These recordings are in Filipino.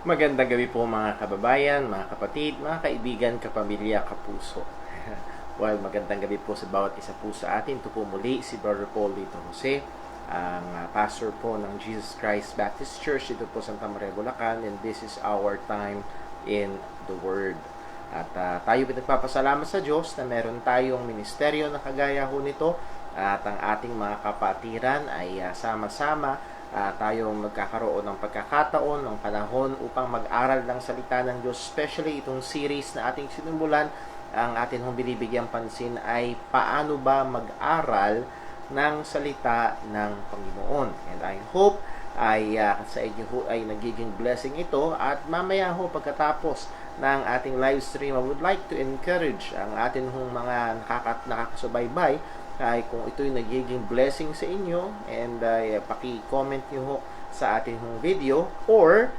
Magandang gabi po mga kababayan, mga kapatid, mga kaibigan, kapamilya, kapuso. Well, magandang gabi po sa bawat isa po sa atin. Ito po muli si Brother Paul Dito Jose, ang pastor po ng Jesus Christ Baptist Church dito po sa Santa Maria, Bulacan, and this is our time in the Word. At tayo pinagpapasalamat sa Diyos na meron tayong ministeryo na kagaya ho nito at ang ating mga kapatiran ay sama-sama tayong magkakaroon ng pagkakataon, ng panahon upang mag-aral ng salita ng Diyos, especially itong series na ating sinumulan. Ang atin hong binibigyang pansin ay paano ba mag-aral ng salita ng Panginoon. And I hope ay sa inyo ho ay nagiging blessing ito, at mamaya ho pagkatapos ng ating live stream, I would like to encourage ang atin hong mga nakakasubaybay ay kung ito'y nagiging blessing sa inyo, and paki-comment nyo ho sa ating hong video, or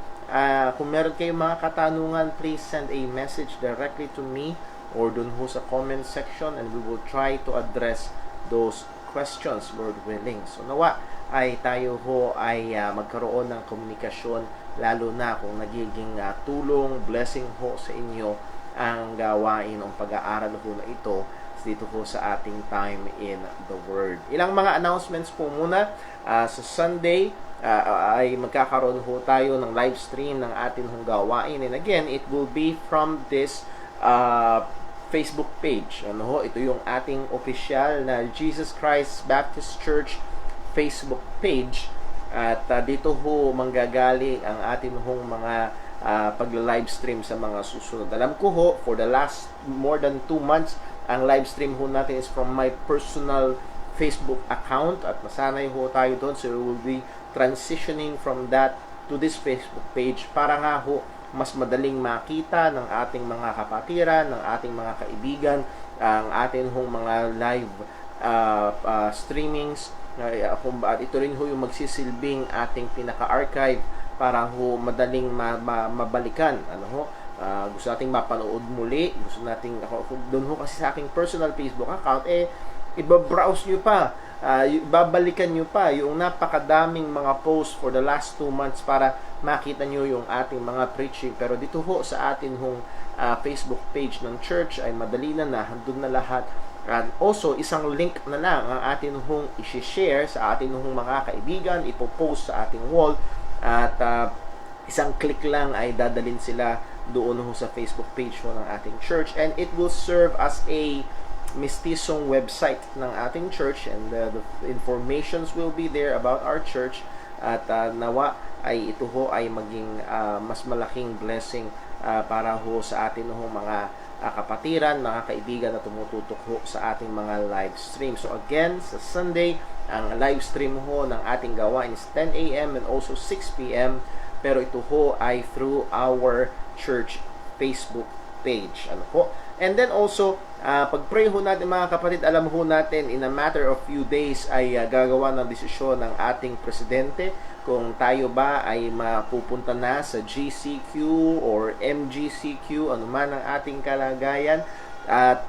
kung meron kayong mga katanungan, please send a message directly to me or dun ho sa comment section, and we will try to address those questions, Lord willing. So nawa ay tayo ho ay magkaroon ng komunikasyon, lalo na kung nagiging tulong, blessing ho sa inyo ang gawain ng pag-aaral ho na ito dito po sa ating time in the Word. Ilang mga announcements po muna. Sa Sunday ay magkakaroon ho tayo ng live stream ng ating hong gawain, and again, it will be from this Facebook page. Ano ho, ito yung ating official na Jesus Christ Baptist Church Facebook page, at dito ho manggagaling ang ating hong mga pagla-live stream sa mga susunod. Alam ko ho, for the last more than 2 months, ang live stream ho natin is from my personal Facebook account, at masanay ho tayo doon. So we will be transitioning from that to this Facebook page para nga ho mas madaling makita ng ating mga kapatiran, ng ating mga kaibigan, ang ating hong mga live streamings. At ito rin ho yung magsisilbing ating pinaka-archive para ho madaling mabalikan. Ano ho? Gusto nating mapanood muli, gusto nating doon ho kasi sa aking personal Facebook account, ibabrowse nyo pa, babalikan nyo pa yung napakadaming mga posts for the last 2 months para makita nyo yung ating mga preaching. Pero dito ho sa atin hong Facebook page ng church ay madali na, handun na lahat. And also, isang link na lang ang atin hong i-share sa atin hong mga kaibigan, ipopost sa ating wall, at isang click lang ay dadalhin sila doon ho sa Facebook page ho ng ating church, and it will serve as a mistisong website ng ating church, and the informations will be there about our church, at nawa ay ito ho ay maging mas malaking blessing para ho sa atin ho mga kapatiran, mga kaibigan na tumututok ho sa ating mga live stream. So again, sa Sunday, ang live stream ho ng ating gawain is 10 a.m. and also 6 p.m. Pero ito ho ay through our church Facebook page. Ano po? And then also, pag-pray ho natin mga kapatid, alam ho natin in a matter of few days ay gagawa ng desisyon ng ating presidente kung tayo ba ay mapupunta na sa GCQ or MGCQ, anuman ang ating kalagayan. At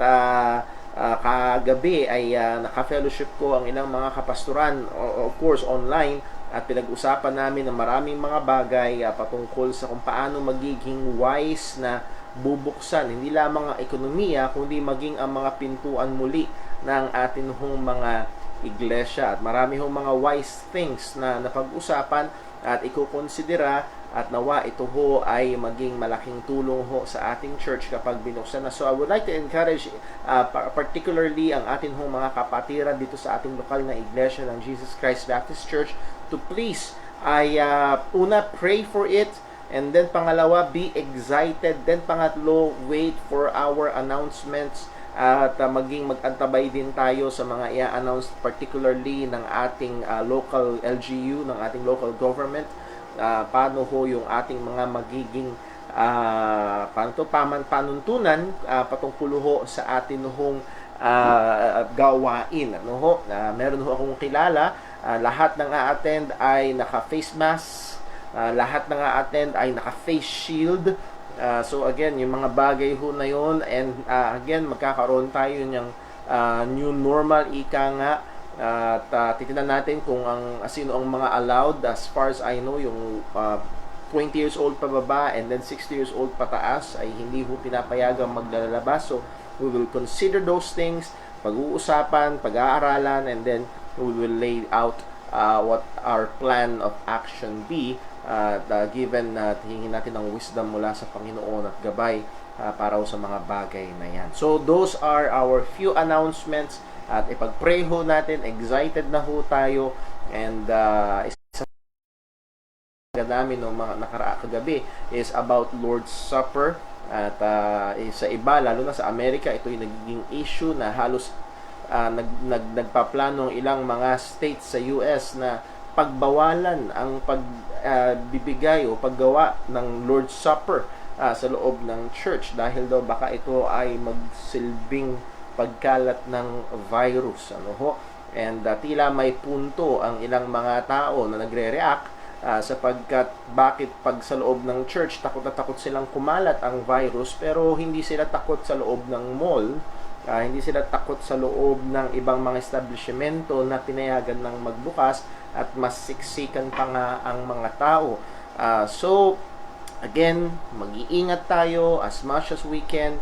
kagabi ay naka-fellowship ko ang ilang mga kapastoran, of course online, at pinag-usapan namin ng maraming mga bagay patungkol sa kung paano magiging wise na bubuksan hindi lamang ang ekonomiya, kundi maging ang mga pintuan muli ng atin hong mga iglesia. At marami hong mga wise things na napag-usapan at ikukonsidera, at nawa ito ho ay maging malaking tulong ho sa ating church kapag binuksan na. So I would like to encourage particularly ang atin hong mga kapatiran dito sa ating lokal na iglesia ng Jesus Christ Baptist Church to please ay una, pray for it, and then pangalawa, be excited, then pangatlo, wait for our announcements, at maging mag-antabay din tayo sa mga i-announce particularly ng ating local LGU, ng ating local government, paano ho yung ating mga magiging panuntunan patungkol ho sa atin hong gawain. Ano ho? Meron ho akong kilala, lahat ng a-attend ay naka-face mask, lahat ng a-attend ay naka-face shield. So again, yung mga bagay ho na yun, and again, magkakaroon tayo ng new normal, ika nga. At titingnan natin kung sino ang mga allowed. As far as I know, yung 20 years old pababa and then 60 years old pataas ay hindi ho pinapayagang maglalabas. So, we will consider those things, pag-uusapan, pag-aaralan, and then we will lay out what our plan of action be, given na hingin natin ng wisdom mula sa Panginoon at gabay para sa mga bagay na yan. So, those are our few announcements at ipag-pray ho natin, excited na ho tayo, and isa namin ng mga kagabi is about Lord's Supper. At sa iba, lalo na sa Amerika, ito yung nagiging issue na halos nagpaplano ilang mga states sa US na pagbawalan ang pagbibigay o paggawa ng Lord's Supper sa loob ng church dahil daw baka ito ay magsilbing pagkalat ng virus, ano ho. And tila may punto ang ilang mga tao na nagre-react sapagkat bakit pag sa loob ng church takot na takot silang kumalat ang virus, pero hindi sila takot sa loob ng mall, hindi sila takot sa loob ng ibang mga establishmento na pinayagan ng magbukas at mas siksikan pa nga ang mga tao. So again, mag-iingat tayo as much as we can.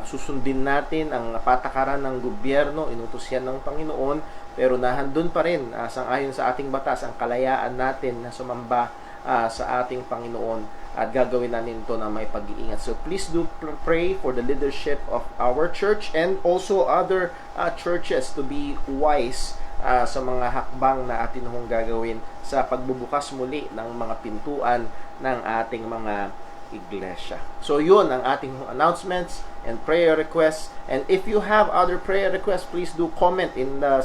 Susundin natin ang patakaran ng gobyerno, inutos yan ng Panginoon, pero nahandun pa rin sangayon sa ating batas ang kalayaan natin na sumamba sa ating Panginoon at gagawin natin ito na may pag-iingat. So please do pray for the leadership of our church and also other churches to be wise sa mga hakbang na atin hong gagawin sa pagbubukas muli ng mga pintuan ng ating mga iglesia. So yun ang ating announcements and prayer requests. And if you have other prayer requests, please do comment in the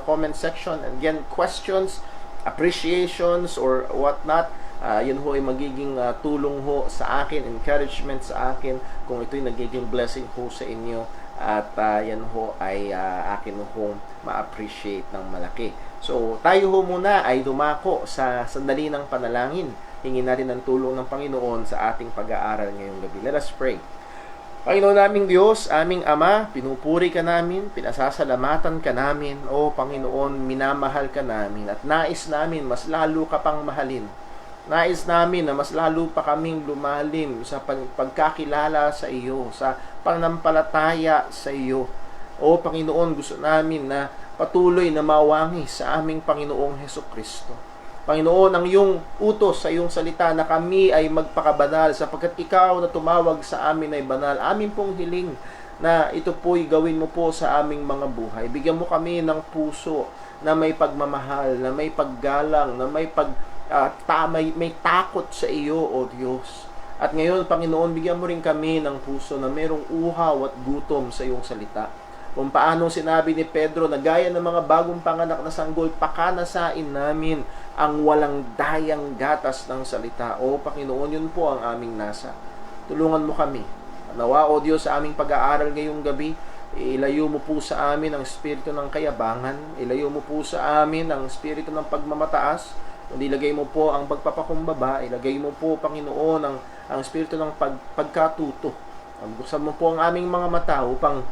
comment section. And again, questions, appreciations, or whatnot, yun ho ay magiging tulong ho sa akin, encouragement sa akin kung ito'y nagiging blessing ho sa inyo. At yan ho ay akin hong ma-appreciate ng malaki. So tayo ho muna ay dumako sa sandali ng panalangin. Hingin natin ang tulong ng Panginoon sa ating pag-aaral ngayong gabi. Let us pray. Panginoon naming Diyos, aming Ama, pinupuri ka namin, pinasasalamatan ka namin, o Panginoon, minamahal ka namin, at nais namin mas lalo ka pang mahalin. Nais namin na mas lalo pa kaming lumalim sa pagkakilala sa iyo, sa pananampalataya sa iyo. O Panginoon, gusto namin na patuloy na mawangi sa aming Panginoong Hesukristo. Panginoon, ang iyong utos sa iyong salita na kami ay magpakabanal sapagkat ikaw na tumawag sa amin ay banal. Amin pong hiling na ito po'y gawin mo po sa aming mga buhay. Bigyan mo kami ng puso na may pagmamahal, na may paggalang, na may may takot sa iyo, O Diyos. At ngayon, Panginoon, bigyan mo rin kami ng puso na mayroong uhaw at gutom sa iyong salita. Kung paano sinabi ni Pedro na gaya ng mga bagong panganak na sanggol, pakanasain namin ang walang dayang gatas ng salita. O Panginoon, yun po ang aming nasa. Tulungan mo kami. Nawa, O Diyos, sa aming pag-aaral ngayong gabi, ilayo mo po sa amin ang espiritu ng kayabangan. Ilayo mo po sa amin ang espiritu ng pagmamataas. Ilagay mo po ang pagpapakumbaba. Ilagay mo po, Panginoon, ang espiritu ng pagkatuto. Buksan mo po ang aming mga mata upang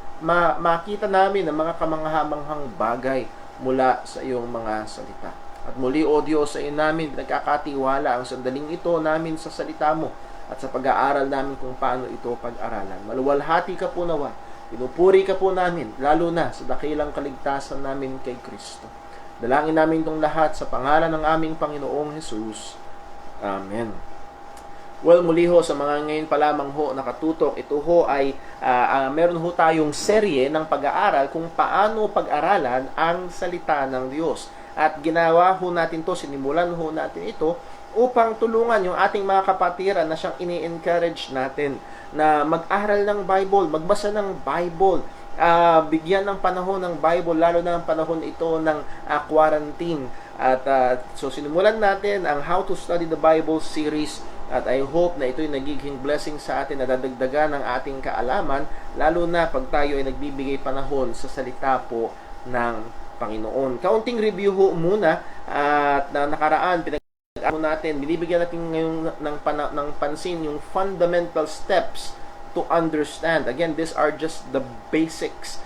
makita namin ang mga kamanghamanghang bagay mula sa iyong mga salita. At muli, O Diyos, sa iyo namin nagkakatiwala ang sandaling ito namin sa salita mo at sa pag-aaral namin kung paano ito pag-aralan. Maluwalhati ka po nawa. Pinupuri ka po namin, lalo na sa dakilang kaligtasan namin kay Kristo. Dalangin namin itong lahat sa pangalan ng aming Panginoong Jesus. Amen. Well, muli ho, sa mga ngayon pa lamang ho nakatutok, ito ho ay meron ho tayong serye ng pag-aaral kung paano pag-aralan ang salita ng Diyos. At ginawa ho natin to, sinimulan ho natin ito upang tulungan yung ating mga kapatiran na siyang ini-encourage natin na mag-aral ng Bible, magbasa ng Bible, bigyan ng panahon ng Bible, lalo na ang panahon ito ng quarantine. At so sinimulan natin ang How to Study the Bible series. At I hope na ito'y nagiging blessing sa atin na dadagdagan ng ating kaalaman, lalo na pag tayo ay nagbibigay panahon sa salita po ng Panginoon. Kaunting review ho muna at na nakaraan, pinag-aaral natin, binibigyan natin ngayon ng pansin yung fundamental steps to understand. Again, these are just the basics,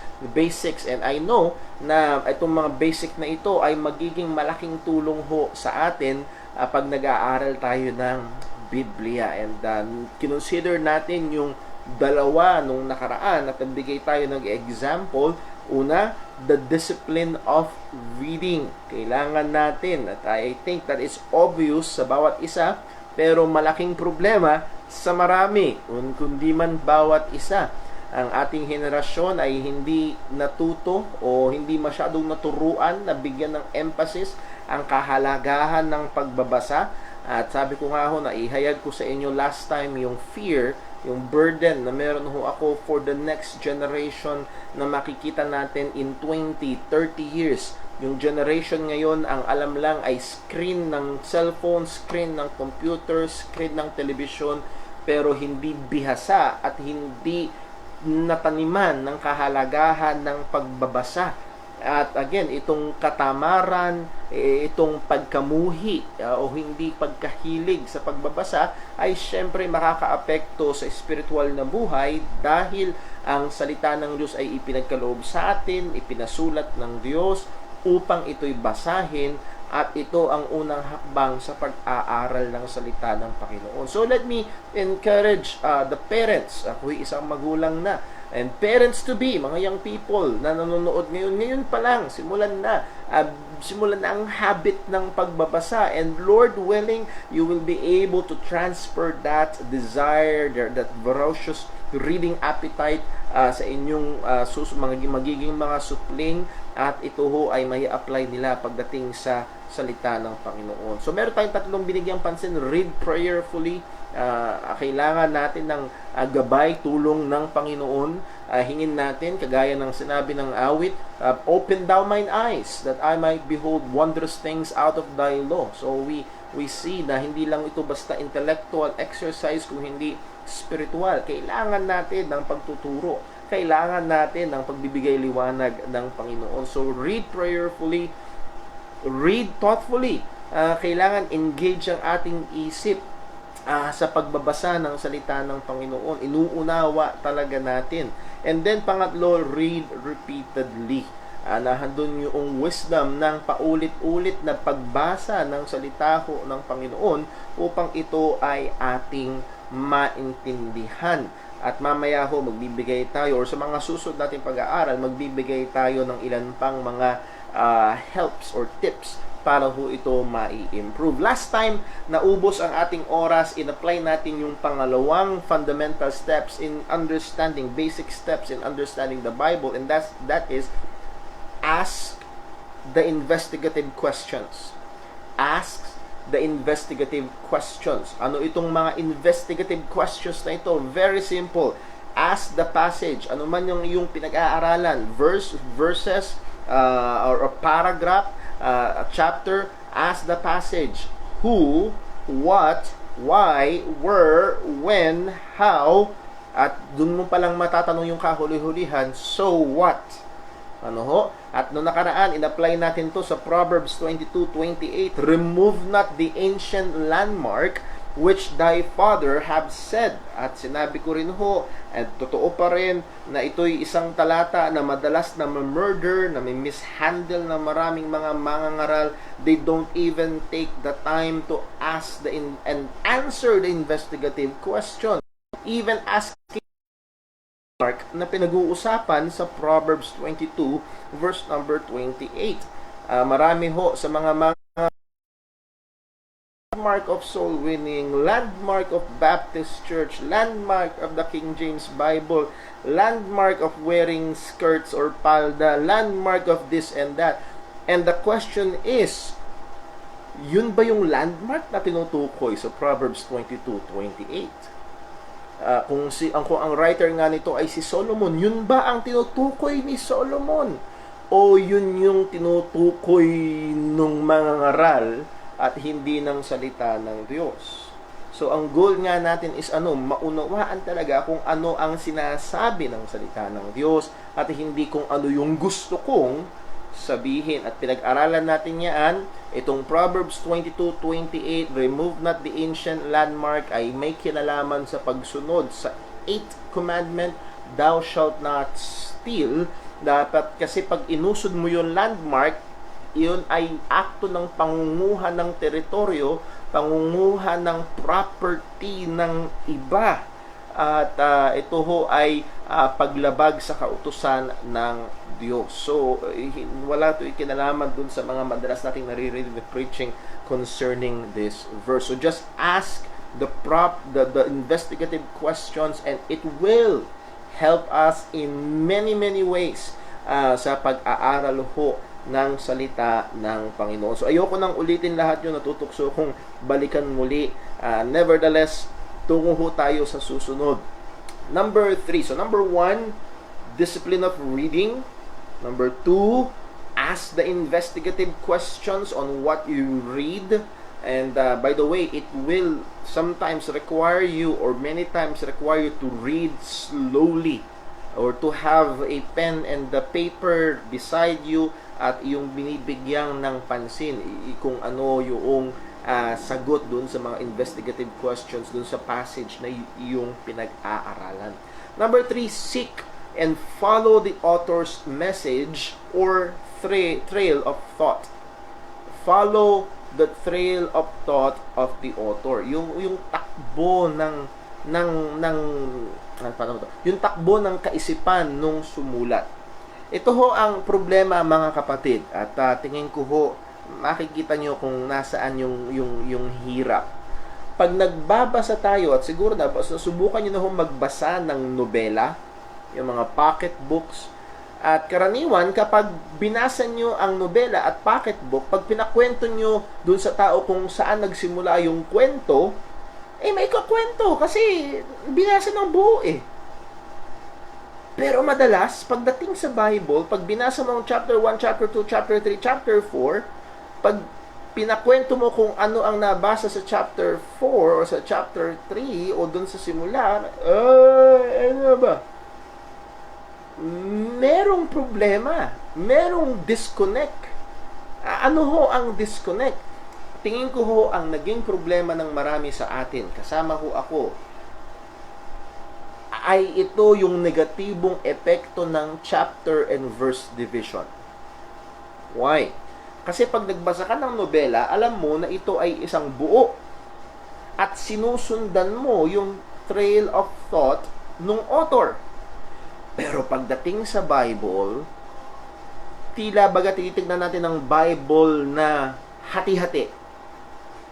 and I know na itong mga basic na ito ay magiging malaking tulong ho sa atin pag nag-aaral tayo ng Biblia. And kinonsider natin yung dalawa nung nakaraan at nagbigay tayo ng example. Una, the discipline of reading. Kailangan natin, at I think that is obvious sa bawat isa, pero malaking problema sa marami, kundi man bawat isa. Ang ating henerasyon ay hindi natuto o hindi masyadong naturuan na bigyan ng emphasis ang kahalagahan ng pagbabasa. At sabi ko nga ho, na ihayag ko sa inyo last time yung fear, yung burden na meron ho ako for the next generation na makikita natin in 20, 30 years. Yung generation ngayon, ang alam lang ay screen ng cellphone, screen ng computer, screen ng television, pero hindi bihasa at hindi nataniman ng kahalagahan ng pagbabasa. At again, itong katamaran, itong pagkamuhi o hindi pagkahilig sa pagbabasa ay syempre makakaapekto sa spiritual na buhay dahil ang salita ng Diyos ay ipinagkaloob sa atin, ipinasulat ng Diyos upang ito'y basahin, at ito ang unang hakbang sa pag-aaral ng salita ng Panginoon. So let me encourage the parents. Ako'y isang magulang na. And parents to be, mga young people na nanonood ngayon pa lang, simulan na ang habit ng pagbabasa. And Lord willing, you will be able to transfer that desire, that voracious reading appetite sa inyong magiging mga supling, at ito ho ay may apply nila pagdating sa salita ng Panginoon. So meron tayong tatlong binigyang pansin. Read prayerfully. Kailangan natin ng gabay, tulong ng Panginoon. Hingin natin, kagaya ng sinabi ng awit, open thou mine eyes, that I might behold wondrous things out of thy law. So we see na hindi lang ito basta intellectual exercise, kung hindi spiritual. Kailangan natin ng pagtuturo. Kailangan natin ng pagbibigay liwanag ng Panginoon. So read prayerfully, read thoughtfully. Kailangan engage ang ating isip sa pagbabasa ng salita ng Panginoon. Inuunawa talaga natin. And then pangatlo, read repeatedly. Nahandun yung wisdom ng paulit-ulit na pagbasa ng salita ng Panginoon upang ito ay ating maintindihan. At mamaya ho, magbibigay tayo, or sa mga susunod nating pag-aaral, magbibigay tayo ng ilan pang mga helps or tips para ho ito mai-improve. Last time, naubos ang ating oras, in-apply natin yung pangalawang fundamental steps in understanding, basic steps in understanding the Bible, and that is ask the investigative questions. Ask the investigative questions. Ano itong mga investigative questions na ito? Very simple. Ask the passage. Ano man yung iyong pinag-aaralan, verses, or a paragraph, a chapter, ask the passage. Who, what, why, where, when, how, at dun mo palang matatanong yung kahuli-hulihan, so what? Ano ho? At noong nakaraan, in-apply natin to sa Proverbs 22:28. Remove not the ancient landmark which thy father have said. At sinabi ko rin ho, at totoo pa rin, na ito'y isang talata na madalas na murder, na may mishandle ng maraming mga mangangaral. They don't even take the time to ask and answer the investigative question. Even asking mark na pinag-uusapan sa Proverbs 22 verse number 28. Marami ho sa mga landmark of soul winning, landmark of Baptist Church, landmark of the King James Bible, landmark of wearing skirts or palda, landmark of this and that. And the question is, yun ba yung landmark na tinutukoy sa Proverbs 22:28? Kung ang writer nga nito ay si Solomon, yun ba ang tinutukoy ni Solomon? O yun yung tinutukoy ng mga ngaral at hindi ng salita ng Diyos? So, ang goal nga natin is maunawaan talaga kung ano ang sinasabi ng salita ng Diyos at hindi kung ano yung gusto kong sabihin. At pinag-aralan natin yan, itong Proverbs 22:28, remove not the ancient landmark, ay may kinalaman sa pagsunod sa 8th commandment, thou shalt not steal. Dapat kasi pag inusod mo yung landmark, Iyon ay akto ng pangunguha ng teritoryo, pangunguha ng property ng iba. At ito ho ay paglabag sa kautusan ng Diyos. So, wala ito ikinalaman dun sa mga madalas nating naririnig na preaching concerning this verse. So, just ask the investigative questions and it will help us in many ways sa pag-aaral ho ng salita ng Panginoon. So, ayoko nang ulitin lahat yun, natutokso kong balikan muli. Nevertheless, tungo ho tayo sa susunod. Number 3. So, number 1, discipline of reading. Number 2, ask the investigative questions on what you read. And by the way, it will sometimes require you, or many times require you, to read slowly, or to have a pen and the paper beside you at yung binibigyang ng pansin kung ano yung sagot dun sa mga investigative questions dun sa passage na yung pinag-aaralan. Number 3, seek and follow the author's message or trail of thought. Follow the trail of thought of the author. Yung takbo yung takbo ng kaisipan nung sumulat. Ito ho ang problema, mga kapatid, at tingin ko ho makikita nyo kung nasaan yung hirap. Pag nagbabasa tayo, at siguro subukan nyo na ho magbasa ng nobela, yung mga pocket books, at karaniwan kapag binasa nyo ang nobela at pocket book, pag pinakwento nyo dun sa tao kung saan nagsimula yung kwento, may kakwento kasi binasa ng buo eh. Pero madalas, pagdating sa Bible, pag binasa mo ang chapter 1, chapter 2, chapter 3, chapter 4, pag pinakwento mo kung ano ang nabasa sa chapter 4 o sa chapter 3 o dun sa simula, ano ba? Merong problema. Merong disconnect. Ano ho ang disconnect? Tingin ko ho ang naging problema ng marami sa atin, kasama ho ako, ay ito yung negatibong epekto ng chapter and verse division. Why? Kasi pag nagbasa ka ng nobela, alam mo na ito ay isang buo at sinusundan mo yung trail of thought ng author. Pero pagdating sa Bible, tila baga tinitignan natin ang Bible na hati-hati.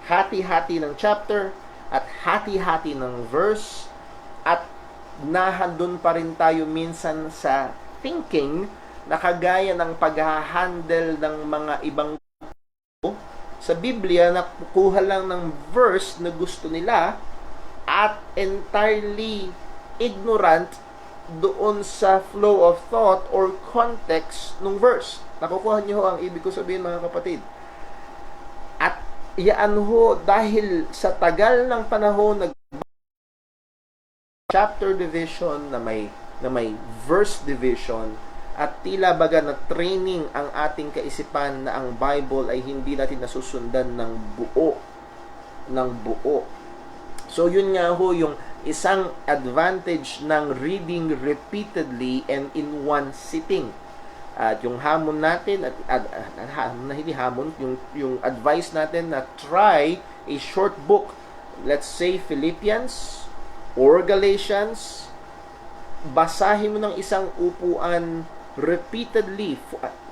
Hati-hati ng chapter at hati-hati ng verse, at nahandun pa rin tayo minsan sa thinking na kagaya ng pag-handle ng mga ibang sa Biblia na kukuha lang ng verse na gusto nila at entirely ignorant doon sa flow of thought or context ng verse. Nakukuha niyo ang ibig ko sabihin, mga kapatid. At iyaan ho, dahil sa tagal ng panahon nag chapter division na may verse division, at tila baga na training ang ating kaisipan na ang Bible ay hindi natin nasusundan ng buo. So yun nga ho yung isang advantage ng reading repeatedly and in one sitting. At yung hamon natin, hindi hamon, yung advice natin na try a short book. Let's say Philippians or Galatians. Basahin mo ng isang upuan repeatedly.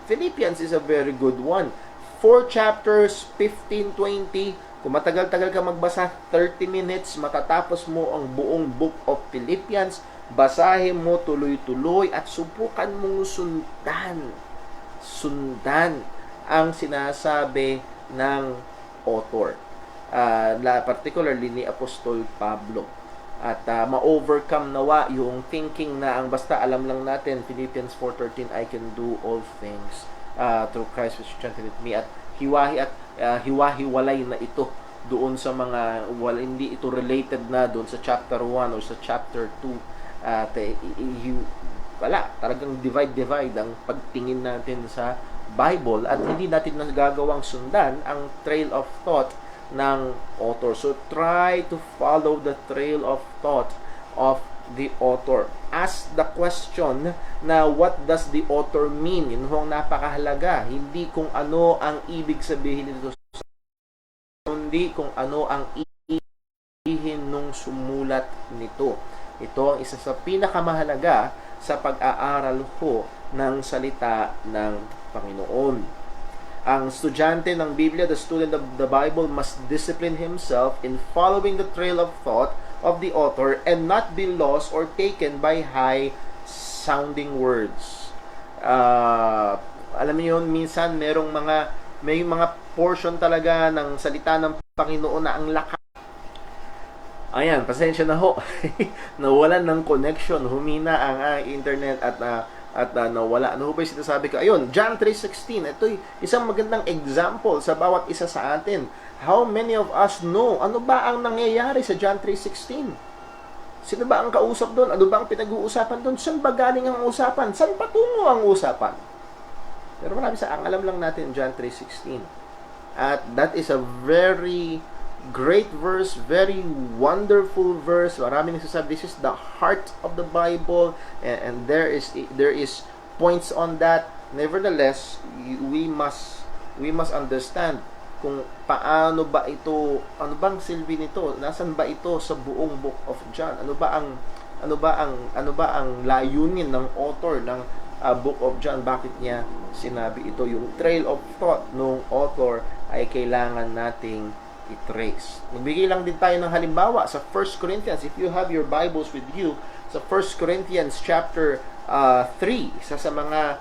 Philippians is a very good one. 4 chapters, 15-20. Kung matagal-tagal ka magbasa, 30 minutes, matatapos mo ang buong book of Philippians. Basahin mo tuloy-tuloy at subukan mong sundan ang sinasabi ng author. Particularly ni Apostol Pablo. At ma-overcome nawa yung thinking na ang basta alam lang natin, Philippians 4:13, I can do all things through Christ which strengtheneth me. At hiwa-hiwalay na ito doon sa mga hindi ito related na doon sa chapter 1 or sa chapter 2. At talagang divide ang pagtingin natin sa Bible at hindi natin nagagawang sundan ang trail of thought ng author. So try to follow the trail of thought of the author. Ask the question na what does the author mean? Yun ho ang napakahalaga. Hindi kung ano ang ibig sabihin nito, kundi kung ano ang sabihin nung sumulat nito. Ito ang isa sa pinakamahalaga sa pag-aaral ho ng salita ng Panginoon. Ang estudyante ng Biblia, the student of the Bible, must discipline himself in following the trail of thought of the author and not be lost or taken by high-sounding words. Alam niyo yun, minsan may mga portion talaga ng salita ng Panginoon na ang lakas. Ayan, pasensya na ho. Nawalan ng connection, humina ang internet at nawala. Ano ba yung sinasabi ko? Ayun, John 3:16. Ito isang magandang example sa bawat isa sa atin. How many of us know? Ano ba ang nangyayari sa John 3:16? Sino ba ang kausap doon? Ano ba ang pinag-uusapan doon? Saan ba galing ang usapan? Saan patungo ang usapan? Pero marami ang alam lang natin John 3:16. At that is a very great verse, very wonderful verse. Marami nagsasabi this is the heart of the Bible, and there is points on that. Nevertheless, we must understand kung paano ba ito, ano bang silbi nito, nasan ba ito sa buong book of John, ano ba ang layunin ng author ng book of John, bakit niya sinabi ito. Yung trail of thought ng author ay kailangan nating i-trace. Magbigay lang din tayo ng halimbawa sa 1 Corinthians. If you have your Bibles with you, sa 1 Corinthians chapter 3, isa sa mga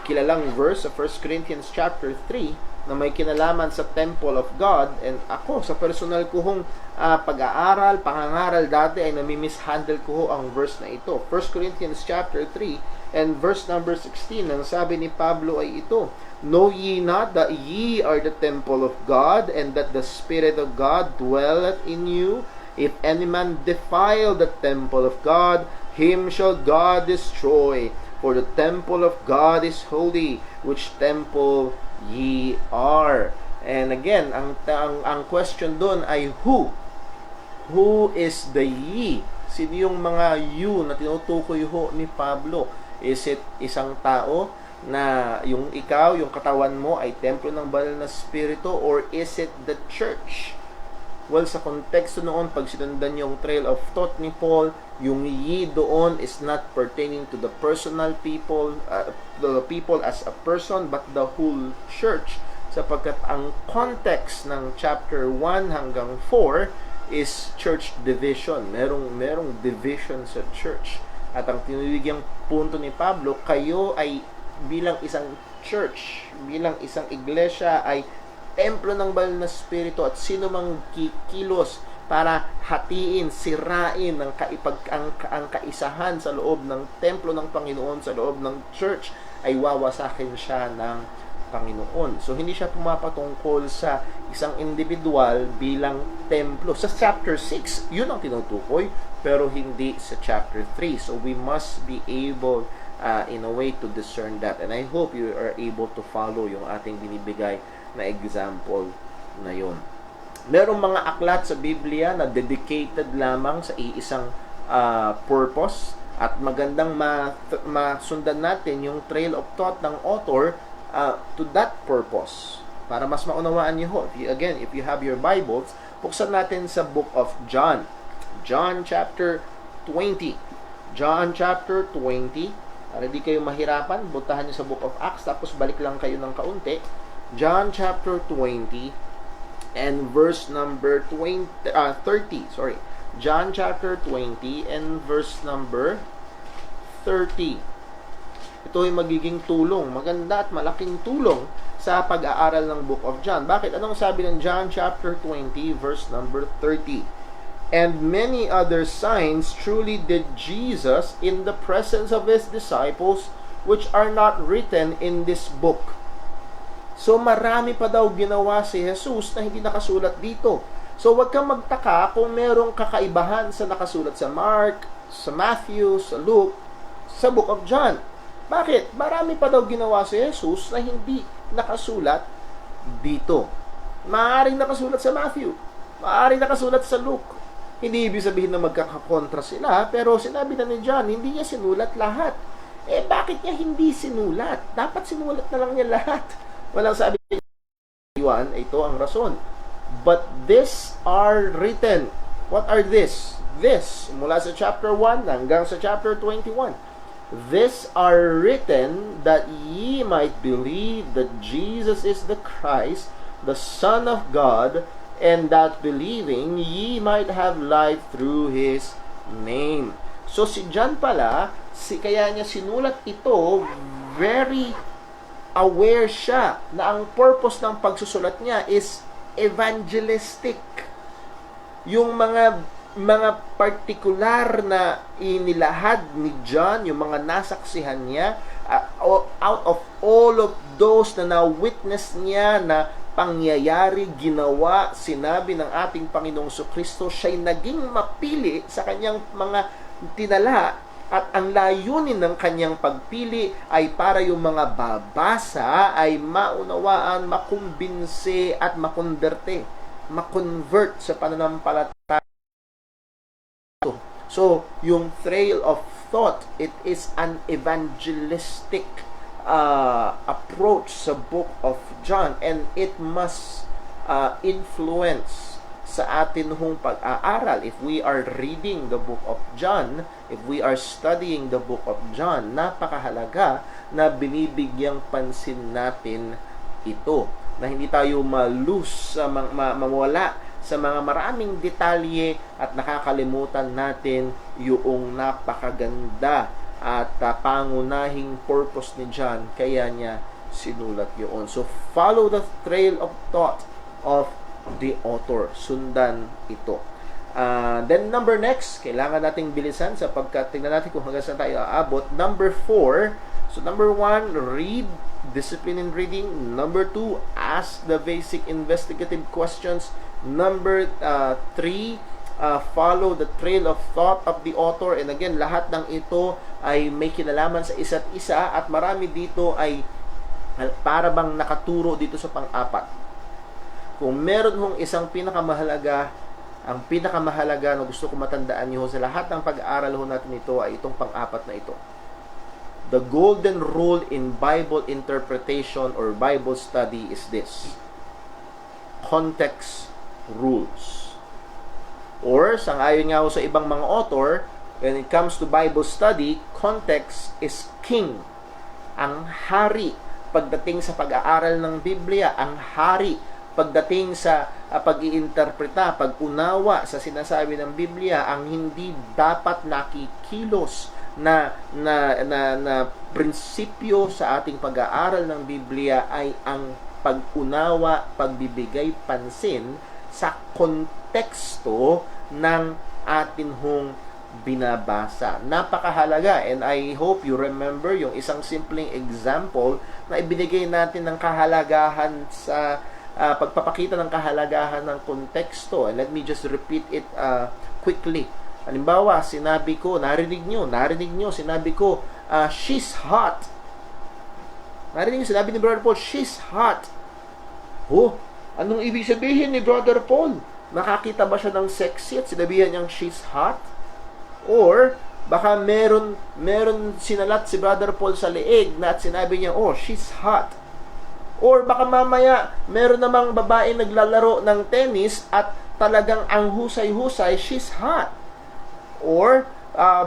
kilalang verse sa 1 Corinthians chapter 3 na may kinalaman sa temple of God. And ako, sa personal ko hong pag-aaral, pangangaral dati ay nami-mishandle ko ho ang verse na ito. 1 Corinthians chapter 3 and verse number 16, ang sabi ni Pablo ay ito, know ye not that ye are the temple of God, and that the Spirit of God dwelleth in you? If any man defile the temple of God, him shall God destroy. For the temple of God is holy, which temple ye are. And again, ang question doon ay who? Who is the ye? Sino yung mga you na tinutukoy ho ni Pablo? Is it isang tao na yung ikaw, yung katawan mo ay templo ng banal na spirito, or is it the church? Well, sa konteksto noon, pag sinundan yung trail of thought ni Paul, yung ye doon is not pertaining to the personal people, the people as a person, but the whole church. Sapagkat ang context ng chapter 1 hanggang 4 is church division. Merong division sa church. At ang tiniwigyang punto ni Pablo, kayo ay bilang isang church, bilang isang iglesia ay templo ng banal na spirito, at sino mang kikilos para hatiin, sirain ang kaisahan sa loob ng templo ng Panginoon, sa loob ng church, ay wawasakin siya ng Panginoon. So hindi siya pumapatungkol sa isang individual bilang templo. Sa chapter 6, yun ang tinutukoy, pero hindi sa chapter 3. So we must be able in a way to discern that. And I hope you are able to follow yung ating binibigay na example na yun. Merong mga aklat sa Biblia na dedicated lamang sa iisang purpose, at magandang masundan natin yung trail of thought ng author to that purpose. Para mas maunawaan niyo ho, if you have your Bibles, buksan natin sa book of John. John chapter 20. John chapter 20. Para di kayo mahirapan, butahan niyo sa book of Acts, tapos balik lang kayo ng kaunti. John chapter 20 and verse number 30. Sorry. John chapter 20 and verse number 30. Ito ay magiging tulong, maganda at malaking tulong sa pag-aaral ng book of John. Bakit? Anong sabi ng John chapter 20 verse number 30? And many other signs truly did Jesus in the presence of his disciples, which are not written in this book. So marami pa daw ginawa si Jesus na hindi nakasulat dito. So wag kang magtaka kung merong kakaibahan sa nakasulat sa Mark, sa Matthew, sa Luke, sa book of John. Bakit? Marami pa daw ginawa si Jesus na hindi nakasulat dito. Maaaring nakasulat sa Matthew, maaaring nakasulat sa Luke, Hindi ibig sabihin na magkakakontra sila, pero sinabi na ni John, hindi niya sinulat lahat. Bakit niya hindi sinulat? Dapat sinulat na lang niya lahat. Walang sabi niya, ito ang rason. But these are written. What are this? This, mula sa chapter 1 hanggang sa chapter 21. These are written that ye might believe that Jesus is the Christ, the Son of God, and that believing ye might have life through His name. So si John pala, kaya niya sinulat ito, very aware siya na ang purpose ng pagsusulat niya is evangelistic. Yung mga partikular na inilahad ni John, yung mga nasaksihan niya, out of all of those na na-witness niya na pangyayari, ginawa, sinabi ng ating Panginoong Kristo, siya'y naging mapili sa kanyang mga tinala, at ang layunin ng kanyang pagpili ay para yung mga babasa ay maunawaan, makumbinse at makonvert sa pananampalataya. So, yung trail of thought, it is an evangelistic approach sa book of John, and it must influence sa atin hong pag-aaral. If we are reading the book of John, if we are studying the book of John, napakahalaga na binibigyang pansin natin ito, na hindi tayo mawala sa mga maraming detalye at nakakalimutan natin yung napakaganda at pangunahing purpose ni John, kaya niya sinulat yun. So, follow the trail of thought of the author. Sundan ito. Then, number next, kailangan nating bilisan sapagkat tingnan natin kung hanggang saan tayo aabot. Number 4, so number 1, read, discipline in reading. Number 2, ask the basic investigative questions. Number 3, follow the trail of thought of the author. And again, lahat ng ito ay may kinalaman sa isa't isa at marami dito ay para bang nakaturo dito sa pang-apat. Kung meron hong isang pinakamahalaga, ang pinakamahalaga na gusto ko matandaan niyo sa lahat ng pag-aaral ho natin ito ay itong pang-apat na ito. The golden rule in Bible interpretation or Bible study is this: context rules. Or, sang-ayon nga ho sa ibang mga author, when it comes to Bible study, context is king. Ang hari pagdating sa pag-aaral ng Biblia, ang hari pagdating sa pag-iinterpreta, pag-unawa sa sinasabi ng Biblia, ang hindi dapat nakikilos na prinsipyo sa ating pag-aaral ng Biblia ay ang pag-unawa, pagbibigay pansin sa konteksto ng atin hong binabasa. Napakahalaga, and I hope you remember yung isang simpleng example na ibinigay natin ng kahalagahan sa pagpapakita ng kahalagahan ng konteksto. And let me just repeat it quickly. Halimbawa, sinabi ko, narinig nyo, sinabi ko, she's hot. Narinig nyo, sinabi ni Brother Paul, she's hot. Oh, anong ibig sabihin ni Brother Paul? Nakakita ba siya ng sexy at sinabihan niyang she's hot? Or, baka meron sinalat si Brother Paul sa leeg na at sinabi niya, oh, she's hot. Or baka mamaya, meron namang babae naglalaro ng tennis at talagang ang husay-husay, she's hot. Or,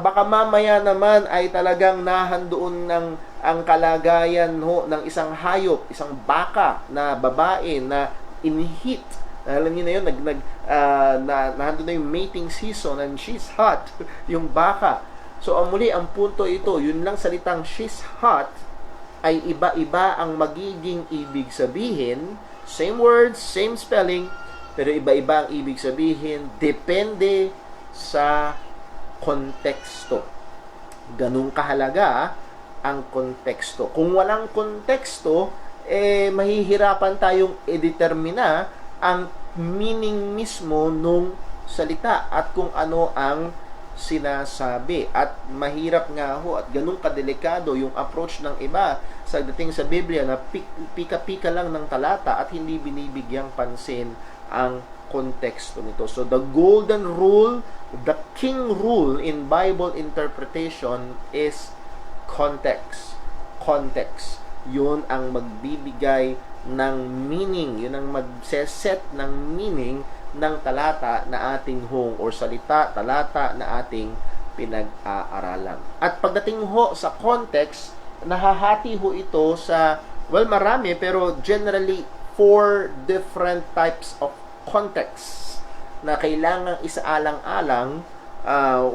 baka mamaya naman ay talagang nahandoon ang kalagayan ng isang hayop, isang baka na babae na in-heat. Alam niyo na yun, nahandun na yung mating season and she's hot, yung baka. So, ang punto ito, yun lang salitang she's hot, ay iba-iba ang magiging ibig sabihin. Same words, same spelling, pero iba-iba ang ibig sabihin, depende sa konteksto. Ganun kahalaga ang konteksto. Kung walang konteksto, mahihirapan tayong i-determina ang meaning mismo nung salita at kung ano ang sinasabi. At mahirap nga ho at ganun kadelikado yung approach ng iba sa dating sa Biblia na pika-pika lang ng talata at hindi binibigyang pansin ang konteksto nito. So the golden rule, the king rule in Bible interpretation is context. Context. Yun ang magbibigay ng meaning, yun ang magseset ng meaning ng talata na ating or salita, talata na ating pinag-aaralan. At pagdating ho sa context, nahahati ho ito sa, marami, pero generally 4 different types of context na kailangang isaalang-alang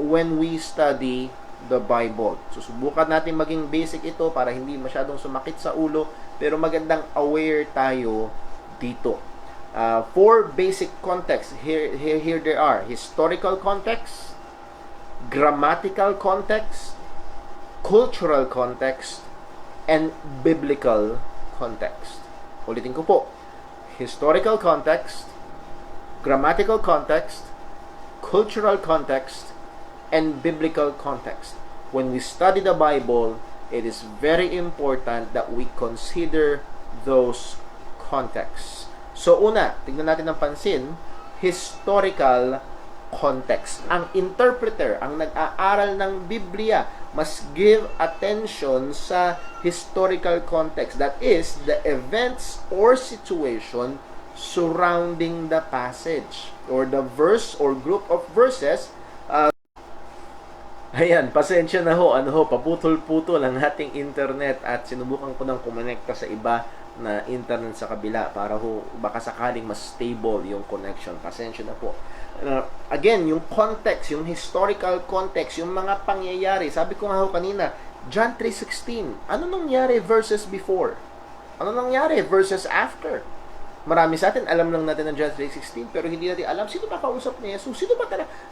when we study the Bible. Susubukan natin maging basic ito para hindi masyadong sumakit sa ulo, pero magandang aware tayo dito. 4 basic contexts. Here there are: historical context, grammatical context, cultural context, and biblical context. Ulitin ko po. Historical context, grammatical context, cultural context, and biblical context. When we study the Bible, it is very important that we consider those contexts. So una, tingnan natin ng pansin, historical context. Ang interpreter, ang nag-aaral ng Biblia, must give attention sa historical context. That is, the events or situation surrounding the passage or the verse or group of verses. Ayan, pasensya na ho, paputol-putol ang ating internet at sinubukan ko nang kumonekta sa iba na internet sa kabila para baka sakaling mas stable yung connection. Pasensya na po. Again, yung context, yung historical context, yung mga pangyayari. Sabi ko nga ho kanina, John 3:16. Ano nangyari verses before? Ano nangyari verses after? Marami sa atin, alam lang natin ng John 3:16, pero hindi natin alam sino ba kausap ni Jesus.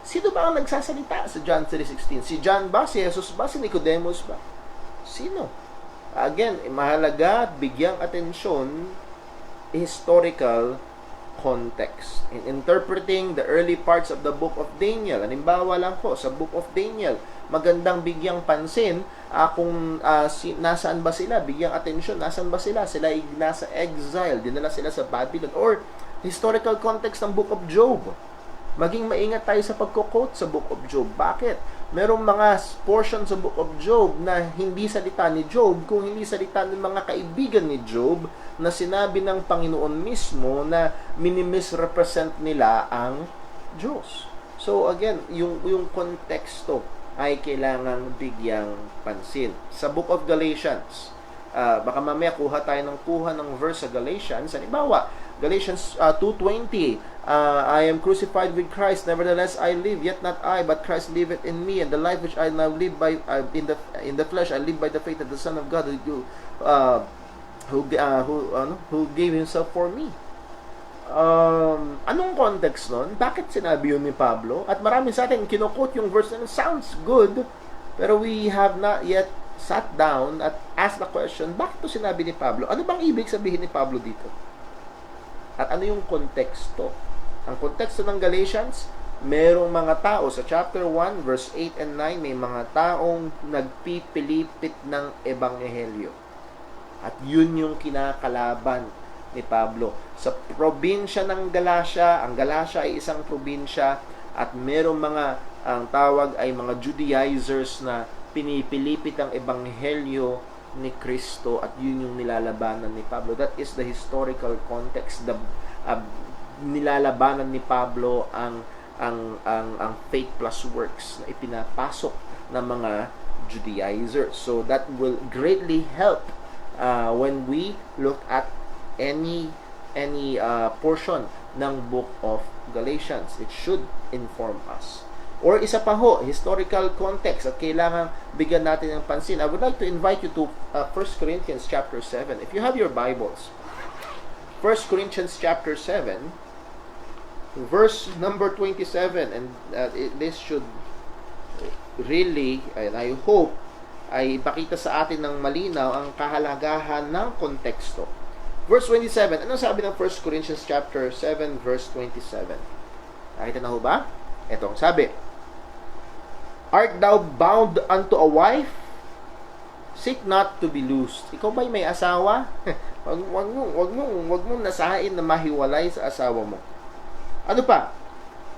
Sino ba ang nagsasalita sa John 3:16? Si John ba? Si Jesus ba? Si Nicodemus ba? Sino? Again, mahalaga bigyang atensyon historical context. In interpreting the early parts of the book of Daniel, halimbawa lang po sa book of Daniel, magandang bigyang pansin kung nasaan ba sila, bigyang atensyon, nasaan ba sila? Sila ay nasa exile, dinala sila sa Babylon, or historical context ng book of Job. Maging maingat tayo sa pagko-quote sa book of Job. Bakit? Merong mga portions sa book of Job na hindi salita ni Job, kung hindi salita ng mga kaibigan ni Job, na sinabi ng Panginoon mismo na minimisrepresent nila ang Diyos. So again, yung konteksto ay kailangang bigyang pansin. Sa book of Galatians, baka mamaya kuha ng verse sa Galatians. Halimbawa, Galatians 2:20, I am crucified with Christ, nevertheless I live, yet not I, but Christ liveth in me, and the life which I now live by in the flesh, I live by the faith of the Son of God who gave himself for me. Anong context nun? Bakit sinabi yun ni Pablo? At marami sa atin kinukot yung verse na sounds good, pero we have not yet sat down at asked the question, bakit to sinabi ni Pablo? Ano bang ibig sabihin ni Pablo dito? At ano yung konteksto? Ang konteksto ng Galatians, merong mga tao sa chapter 1, verse 8 and 9, may mga taong nagpipilipit ng ebanghelyo. At yun yung kinakalaban ni Pablo. Sa probinsya ng Galacia, ang Galacia ay isang probinsya at merong ang tawag ay mga Judaizers na pinipilipit ang ebanghelyo ni Kristo at yun yung nilalabanan ni Pablo. That is the historical context. Nilalabanan ni Pablo ang faith plus works na ipinapasok ng mga Judaizers. So that will greatly help when we look at any portion ng book of Galatians. It should inform us. Or isa pa ho, historical context at kailangan bigyan natin ng pansin. I would like to invite you to 1 Corinthians chapter 7. If you have your Bibles, 1 Corinthians chapter 7, verse number 27, and this should really, and I hope, ay ipakita sa atin ng malinaw ang kahalagahan ng konteksto. Verse 27, ano sabi ng 1 Corinthians chapter 7, verse 27? Nakita na ho ba? Ito ang sabi. Art thou bound unto a wife? Seek not to be loosed. Ikaw ba'y may asawa? wag mong nasain na mahiwalay sa asawa mo. Ano pa?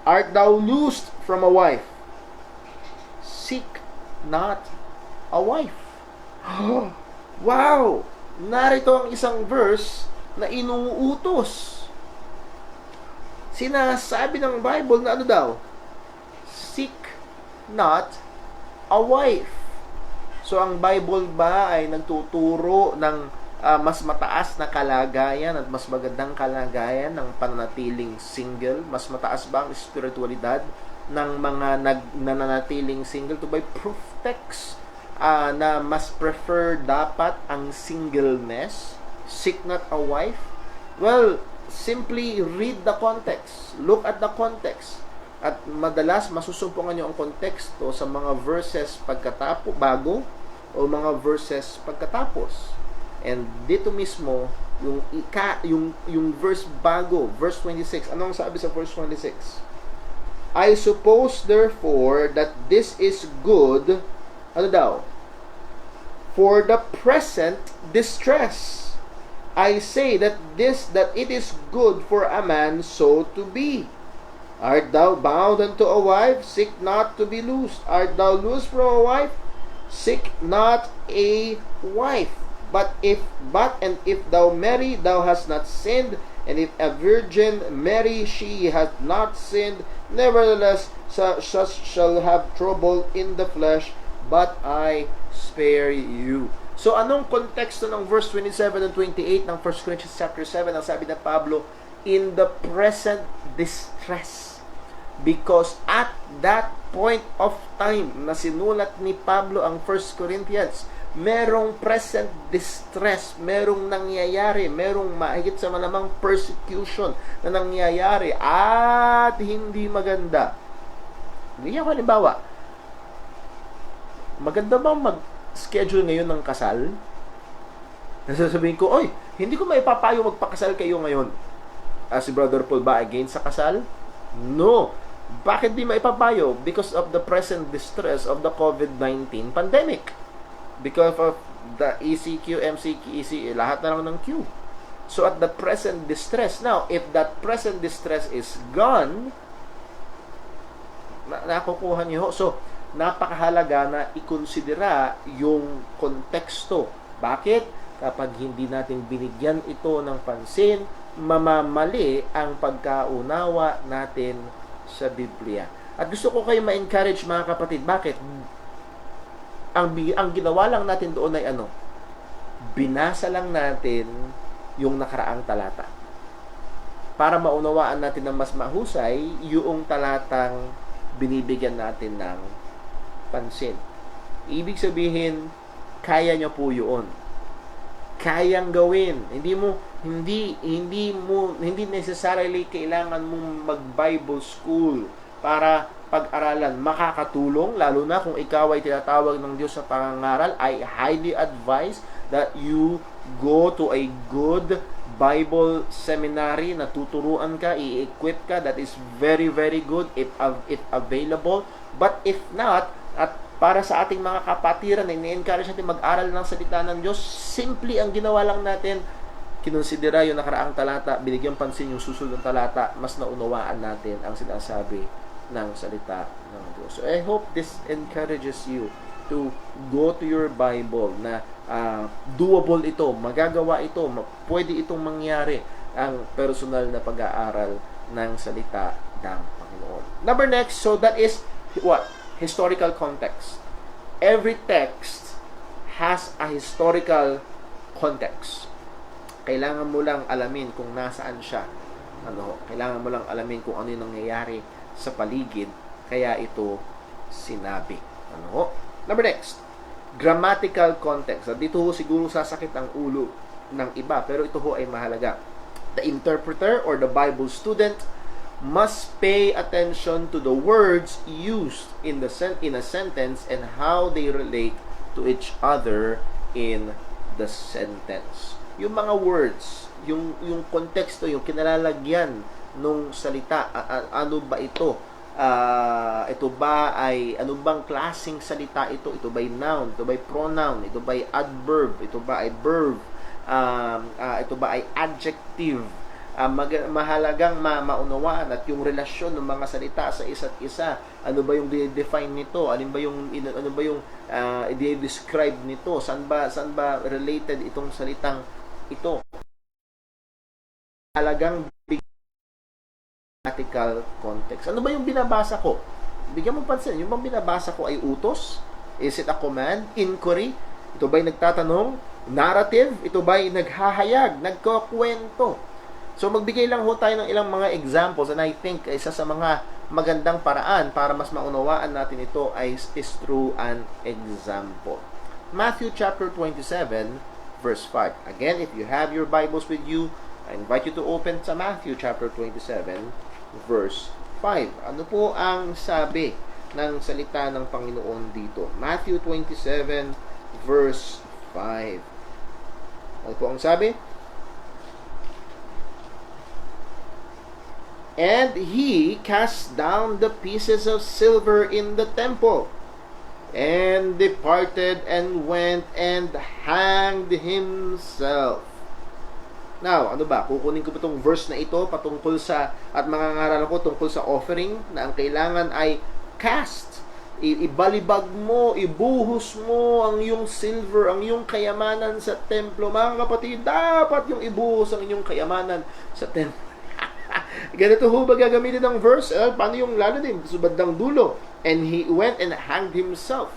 Art thou loosed from a wife? Seek not a wife. Wow! Narito ang isang verse na inuutos. Sinasabi ng Bible na ano daw? Seek not a wife. So, ang Bible ba ay nagtuturo ng mas mataas na kalagayan at mas magandang kalagayan ng pananatiling single? Mas mataas ba ang espiritualidad ng mga nananatiling single? To by proof text na mas prefer dapat ang singleness? Seek not a wife? Well, simply read the context. Look at the context. At madalas masusumpungan nyo ang konteksto sa mga verses bago o mga verses pagkatapos. And dito mismo yung verse bago, verse 26. Anong sabi sa verse 26? I suppose therefore that this is good, ano daw? For the present distress. I say that it is good for a man so to be. Art thou bound unto a wife? Seek not to be loosed. Art thou loosed from a wife? Seek not a wife. But if thou marry, thou hast not sinned. And if a virgin marry, she hath not sinned. Nevertheless, such shall have trouble in the flesh, but I spare you. So, anong konteksto ng verse 27 and 28 ng 1 Corinthians chapter 7? Ang sabi ng Pablo, in the present distress. Because at that point of time na sinulat ni Pablo ang 1 Corinthians, merong present distress, merong nangyayari, merong mahigit sa malamang persecution na nangyayari at hindi maganda. Hindi ako halimbawa, maganda bang mag-schedule ngayon ng kasal? Nasasabihin ko, oy, hindi ko maipapayo magpakasal kayo ngayon. Si Brother Paul ba against sa kasal? No. Bakit di maipapayo? Because of the present distress of the COVID-19 pandemic. Because of the ECQ, MCQ, EC, lahat na lang ng Q. So at the present distress, now, if that present distress is gone, nakukuha niyo. So, napakahalaga na ikonsidera yung konteksto. Bakit? Kapag hindi natin binigyan ito ng pansin, mamamali ang pagkaunawa natin sa Biblia. At gusto ko kayo ma-encourage mga kapatid. Bakit? Ang ginawa lang natin doon ay ano? Binasa lang natin yung nakaraang talata. Para maunawaan natin ng mas mahusay yung talatang binibigyan natin ng pansin. Ibig sabihin, kaya nyo po yun. Kayang gawin. Hindi necessarily kailangan mong mag-Bible school para pag-aralan. Makakatulong, lalo na kung ikaw ay tinatawag ng Diyos sa pangangaral. I highly advise that you go to a good Bible seminary na tuturuan ka, i-equip ka. That is very, very good if available. But if not, at para sa ating mga kapatiran na ini-encourage natin mag-aral ng salita ng Diyos, simply ang ginawa lang natin, kinonsidera yung nakaraang talata, binigyan pansin yung susunod ng talata, mas naunawaan natin ang sinasabi ng salita ng Diyos. So I hope this encourages you to go to your Bible na doable ito, magagawa ito, pwede itong mangyari ang personal na pag-aaral ng salita ng Panginoon. Number next, so that is what? Historical context. Every text has a historical context. Kailangan mo lang alamin kung nasaan siya. Kailangan mo lang alamin kung ano yung nangyayari sa paligid, kaya ito sinabi. Number next, grammatical context. Dito ho siguro sasakit ang ulo ng iba, pero ito ho ay mahalaga. The interpreter or the Bible student must pay attention to the words used in a sentence and how they relate to each other in the sentence. Yung mga words, yung konteksto, yung kinalalagyan nung salita, ano ba ito? Ito ba ay ano bang klaseng salita ito? Ito ba ay noun? Ito ba ay pronoun? Ito ba ay adverb? Ito ba ay verb? Ito ba ay adjective? mahalagang maunawaan at yung relasyon ng mga salita sa isa't isa. Ano ba yung define nito? Ano ba yung i-describe nito? Saan ba related itong salitang ito? Mahalagang grammatical context. Ano ba yung binabasa ko? Bigyan mo pansin, yung bang binabasa ko ay utos? Is it a command? Inquiry? Ito ba'y nagtatanong? Narrative? Ito ba'y naghahayag? Nagkukwento? So magbigay lang ho tayo ng ilang mga examples, and I think isa sa mga magandang paraan para mas maunawaan natin ito is through an example. Matthew chapter 27 verse 5. Again, if you have your Bibles with you, I invite you to open sa Matthew chapter 27 verse 5. Ano po ang sabi ng salita ng Panginoon dito? Matthew 27 verse 5. Ano po ang sabi? And he cast down the pieces of silver in the temple, and departed and went and hanged himself. Now, ano ba? Kukunin ko ba itong verse na ito patungkol sa, at mangangaral ko tungkol sa offering, na ang kailangan ay cast. Ibalibag mo, ibuhos mo ang iyong silver, ang iyong kayamanan sa templo. Mga kapatid, dapat yung ibuhos ang inyong kayamanan sa templo. Ganito ho ba gagamitin ng verse? Paano yung lalo din? Subandang dulo. And he went and hanged himself.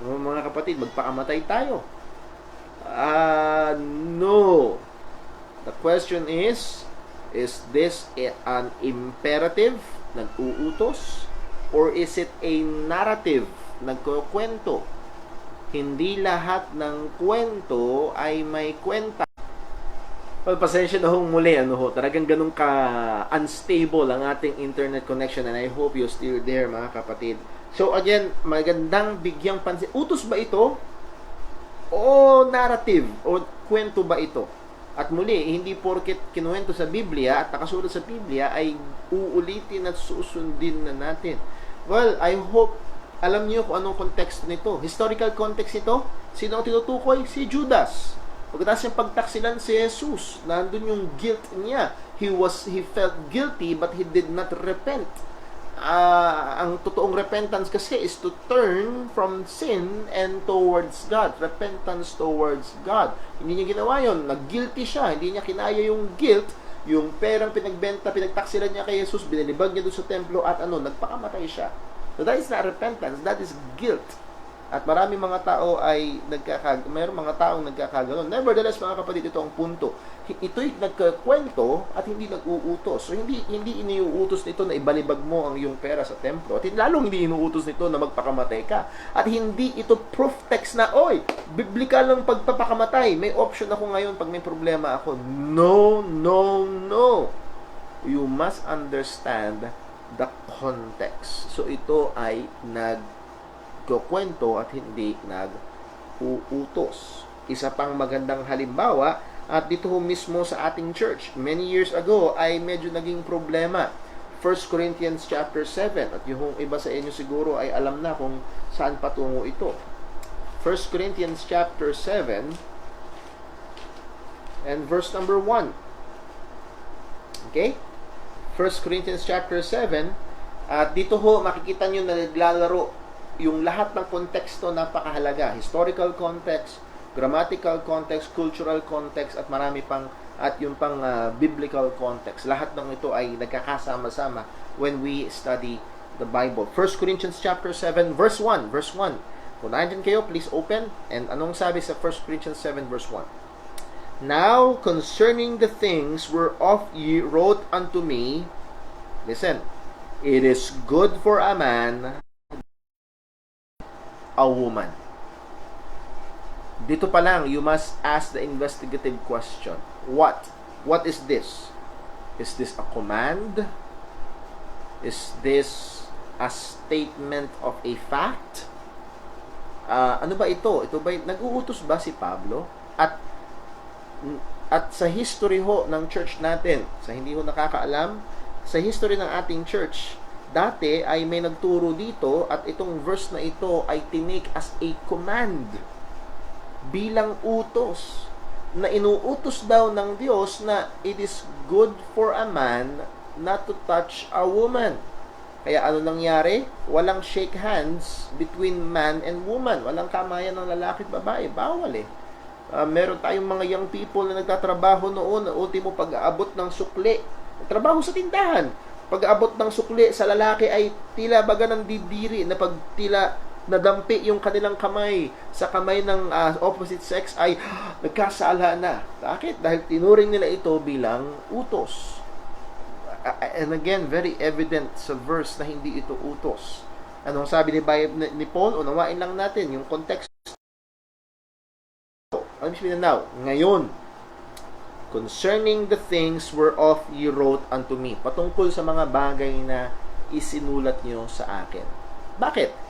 Mga kapatid, magpakamatay tayo. No. The question is this an imperative, nag-uutos? Or is it a narrative, nagkukwento? Hindi lahat ng kwento ay may kwenta. Well, pasensya na hong muli, talagang ganun ka-unstable ang ating internet connection, and I hope you're still there, mga kapatid. So again, magandang bigyang pansin. Utos ba ito? O narrative? O kwento ba ito? At muli, hindi porket kinuwento sa Biblia at nakasulat sa Biblia ay uulitin at susundin na natin. Well, I hope alam niyo kung anong context nito. Historical context nito. Sino ang tinutukoy? Si Judas. Pagkatapos yung pagtaksilan si Jesus, nandun yung guilt niya. He felt guilty but he did not repent. Ang totoong repentance kasi is to turn from sin and towards God. Repentance towards God. Hindi niya ginawa yun. Nag-guilty siya. Hindi niya kinaya yung guilt. Yung perang pinagbenta, pinagtaksilan niya kay Jesus, binalibag niya doon sa templo at nagpakamatay siya. So that is not repentance. That is guilt. At maraming mga tao ay mayroong mga taong nagkakaganon. Nevertheless, mga kapatid, ito ang punto. Ito'y nagkakwento at hindi nag-uutos. So, hindi iniuutos nito na ibalibag mo ang iyong pera sa templo. At lalong hindi inuutos nito na magpakamatay ka. At hindi ito proof text na, oy, biblikal lang pagpapakamatay. May option ako ngayon pag may problema ako. No, no, no. You must understand the context. So, ito ay nagkukwento at hindi nag-uutos. Isa pang magandang halimbawa, at dito mismo sa ating church, many years ago, ay medyo naging problema. 1 Corinthians chapter 7, at yung iba sa inyo siguro ay alam na kung saan patungo ito. 1 Corinthians chapter 7, and verse number 1. Okay? 1 Corinthians chapter 7, at dito ho, makikita nyo na naglalaro yung lahat ng konteksto napakahalaga. Historical context, grammatical context, cultural context, at marami pang, at yung pang biblical context. Lahat ng ito ay nagkakasama-sama when we study the Bible. 1 Corinthians chapter 7, verse 1. Verse 1. Kung nandyan kayo, please open. And anong sabi sa 1 Corinthians 7, verse 1? Now, concerning the things whereof ye wrote unto me, listen, it is good for a man, a woman. Dito pa lang, you must ask the investigative question. What? What is this? Is this a command? Is this a statement of a fact? Ano ba ito? Ito ba, nag-uutos ba si Pablo? At sa history ho ng church natin, sa hindi ho nakakaalam, sa history ng ating church, dati ay may nagturo dito at itong verse na ito ay tinake as a command, bilang utos. na inuutos daw ng Diyos na it is good for a man not to touch a woman. Kaya ano nangyari? Walang shake hands between man and woman. Walang kamayan ng lalaki at babae. Bawal eh. Meron tayong mga young people na nagtatrabaho noon, ultimo pag-aabot ng sukli. Trabaho sa tindahan. Pag-aabot ng sukli sa lalaki ay tila baga ng didiri na pag tila nadampi yung kanilang kamay sa kamay ng opposite sex ay nagkasala na. Bakit? Dahil tinuring nila ito bilang utos. And again, very evident sa verse na hindi ito utos. Anong sabi ni Paul? Unawain lang natin yung context. Ano sabihin na now? Ngayon, concerning the things whereof ye wrote unto me. Patungkol sa mga bagay na isinulat nyo sa akin. Bakit?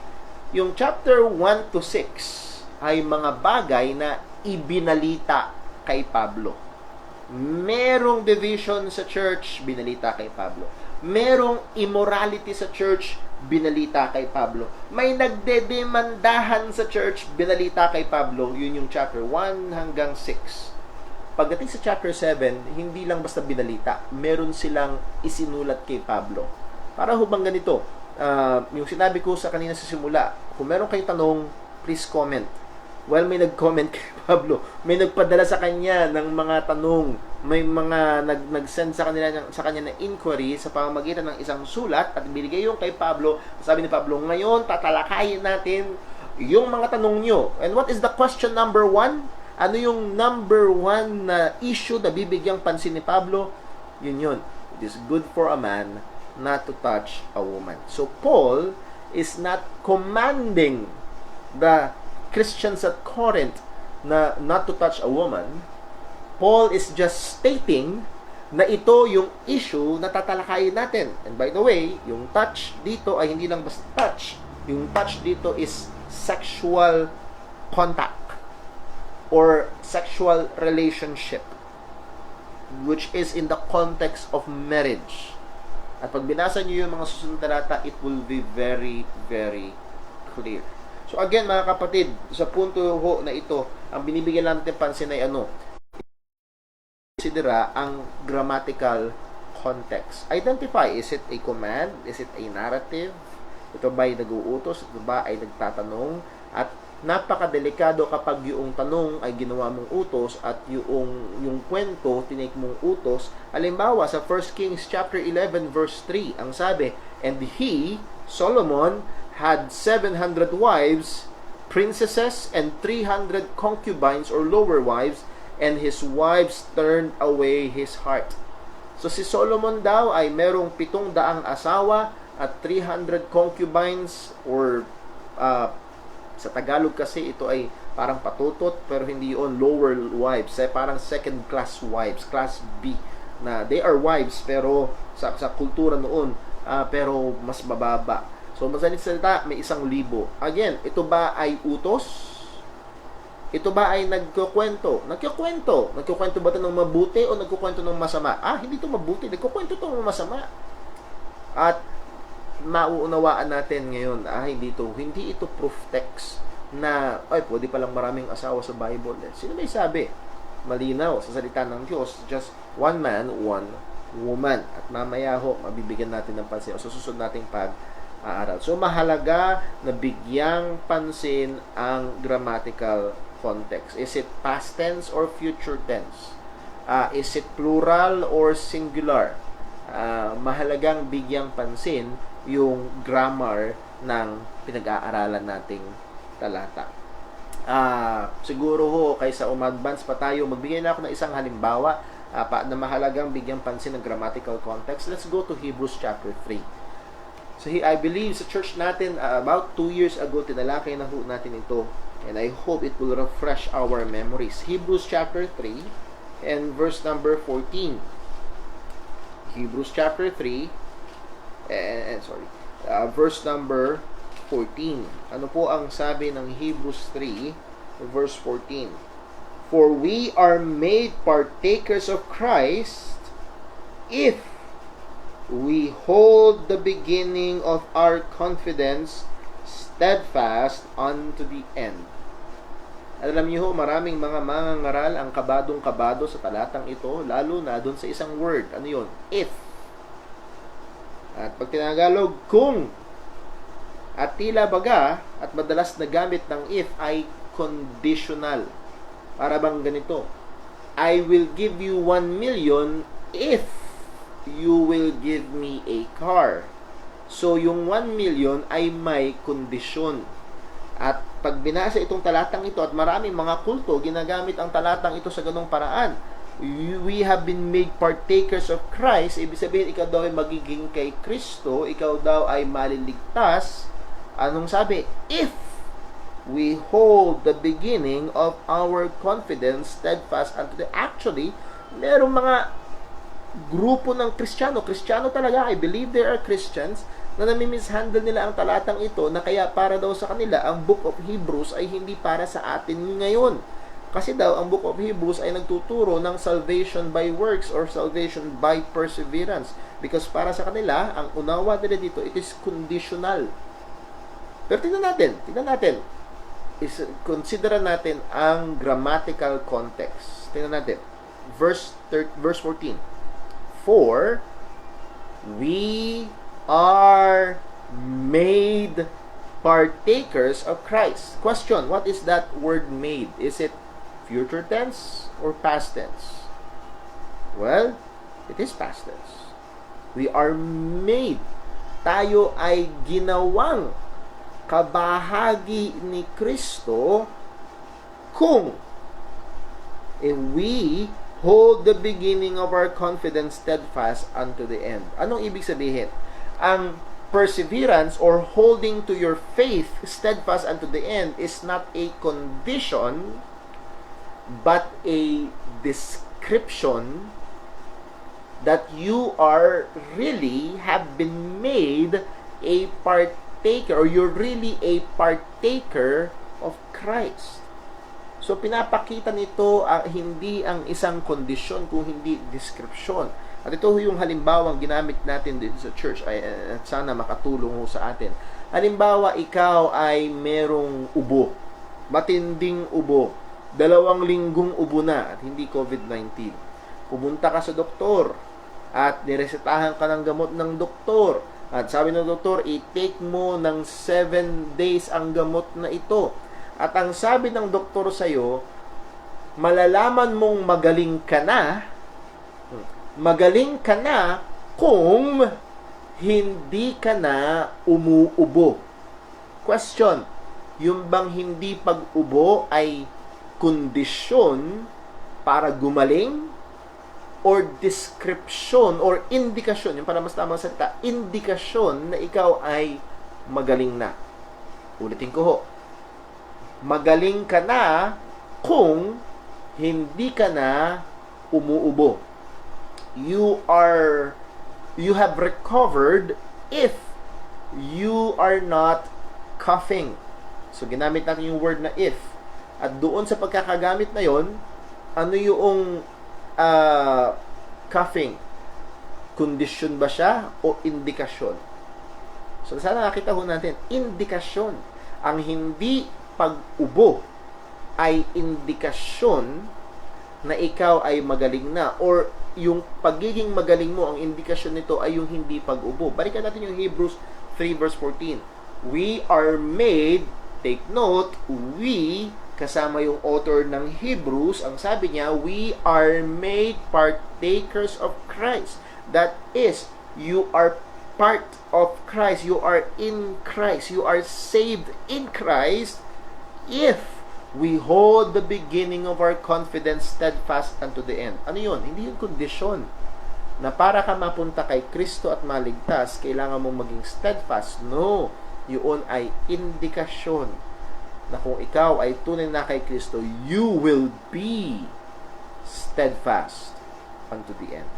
Yung chapter 1 to 6 ay mga bagay na ibinalita kay Pablo. Merong division sa church, binalita kay Pablo. Merong immorality sa church, binalita kay Pablo. May nagdedemandahan sa church, binalita kay Pablo. Yun yung chapter 1 hanggang 6. Pagdating sa chapter 7, hindi lang basta binalita. Meron silang isinulat kay Pablo. Para hubang ganito, yung sinabi ko sa kanina sa simula, kung meron kayong tanong, please comment. Well, may nag-comment kay Pablo. May nagpadala sa kanya ng mga tanong. May mga nag-send sa kanya ng inquiry sa pamamagitan ng isang sulat at binigay yung kay Pablo. Sabi ni Pablo, ngayon tatalakayin natin yung mga tanong nyo. And what is the question number 1? Ano yung number 1 na issue na bibigyang pansin ni Pablo? Yun. It is good for a man not to touch a woman. So Paul is not commanding the Christians at Corinth na not to touch a woman. Paul is just stating na ito yung issue na tatalakayin natin. And by the way, yung touch dito ay hindi lang basta touch. Yung touch dito is sexual contact or sexual relationship, which is in the context of marriage. At pag binasa nyo yung mga susunod na talata, it will be very, very clear. So again, mga kapatid, sa punto ho na ito, ang binibigyan natin pansin ay considera ang grammatical context. Identify, is it a command? Is it a narrative? Ito ba ay nag-uutos? Ito ba ay nagtatanong? At napakadelikado kapag yung tanong ay ginawa mong utos at yung kwento tinake mong utos. Halimbawa sa 1 Kings chapter 11 verse 3, ang sabi, and he, Solomon, had 700 wives, princesses, and 300 concubines or lower wives, and his wives turned away his heart. So si Solomon daw ay merong 700 asawa at 300 concubines or sa Tagalog kasi ito ay parang patutot pero hindi yun lower wives. Parang second class wives, class B na they are wives pero sa kultura noon pero mas mababa. So masalit salita, may 1,000. Again, ito ba ay utos? Ito ba ay nagkukwento? Nagkukwento ba ito ng mabuti o nagkukwento ng masama? Hindi ito mabuti, nagkukwento ito ng masama. At mauunawaan natin ngayon, hindi ito proof text na, pwede palang maraming asawa sa Bible. Sino may sabi? Malinaw sa salita ng Diyos, just one man, one woman. At mamaya ho, mabibigyan natin ng pansin o susunod nating pag-aaral. So, mahalaga na bigyang pansin ang grammatical context. Is it past tense or future tense? Is it plural or singular? Mahalagang bigyang pansin yung grammar ng pinag-aaralan nating talata. Siguro ho, kaysa umadvance pa tayo, magbigay na ako ng isang halimbawa na mahalagang bigyang pansin ng grammatical context. Let's go to Hebrews chapter 3. So I believe sa church natin, about 2 years ago, tinalakay na ho natin ito. And I hope it will refresh our memories. Hebrews chapter 3 and verse number 14. Hebrews chapter 3 verse number 14. Ano po ang sabi ng Hebrews 3 verse 14? For we are made partakers of Christ if we hold the beginning of our confidence steadfast unto the end. Alam niyo ho, maraming mga mangangaral ang kabadong-kabado sa talatang ito, lalo na doon sa isang word. Ano yun? If. At pag tinagalog, kung. At tila baga, at madalas na gamit ng if ay conditional. Para bang ganito? I will give you 1 million if you will give me a car. So, yung 1 million ay may kondisyon. At pag binasa itong talatang ito, at maraming mga kulto, ginagamit ang talatang ito sa ganong paraan. We have been made partakers of Christ. Ibig sabihin, ikaw daw ay magiging kay Kristo, ikaw daw ay maliligtas. Anong sabi? If we hold the beginning of our confidence steadfast unto the... Actually, merong mga grupo ng Kristiyano talaga, I believe there are Christians, na nami-mishandle nila ang talatang ito, na kaya para daw sa kanila, ang Book of Hebrews ay hindi para sa atin ngayon. Kasi daw, ang Book of Hebrews ay nagtuturo ng salvation by works or salvation by perseverance. Because para sa kanila, ang unawa nila dito, it is conditional. Pero tingnan natin. Consider natin ang grammatical context. Tingnan natin. Verse 14. For we are made partakers of Christ. Question, what is that word made? Is it future tense or past tense? Well, it is past tense. We are made. Tayo ay ginawang kabahagi ni Kristo kung we hold the beginning of our confidence steadfast unto the end. Anong ibig sabihin? Ang perseverance or holding to your faith steadfast unto the end is not a condition but a description that you are really have been made a partaker, or you're really a partaker of Christ. So, pinapakita nito hindi ang isang kondisyon, kung hindi description. At ito yung halimbawang ginamit natin dito sa church, at sana makatulong ho sa atin. Halimbawa, ikaw ay merong ubo, matinding ubo, 2 linggong ubo na, at hindi COVID-19. Pumunta ka sa doktor, at niresetahan ka ng gamot ng doktor, at sabi ng doktor, i-take mo ng 7 days ang gamot na ito. At ang sabi ng doktor sa'yo, malalaman mong magaling ka na kung hindi ka na umuubo. Question, yung bang hindi pag-ubo ay kondisyon para gumaling or description or indikasyon, yung para mas tamang salita, indikasyon na ikaw ay magaling na? Ulitin ko ho. Magaling ka na kung hindi ka na umuubo. You have recovered if you are not coughing. So, ginamit natin yung word na if. At doon sa pagkakagamit na yon, ano yung coughing? Kondisyon ba siya o indikasyon? So, sana nakita ho natin, indikasyon. Ang hindi pag-ubo ay indikasyon na ikaw ay magaling na, or yung pagiging magaling mo, ang indikasyon nito ay yung hindi pag-ubo. Balikan natin yung Hebrews 3 verse 14. We are made, take note, we, kasama yung author ng Hebrews, ang sabi niya, we are made partakers of Christ. That is, you are part of Christ, you are in Christ, you are saved in Christ, if we hold the beginning of our confidence steadfast unto the end. Ano yun? Hindi yung kondisyon na para ka mapunta kay Kristo at maligtas, kailangan mong maging steadfast. No. Yun ay indikasyon na kung ikaw ay tunay na kay Kristo, you will be steadfast unto the end.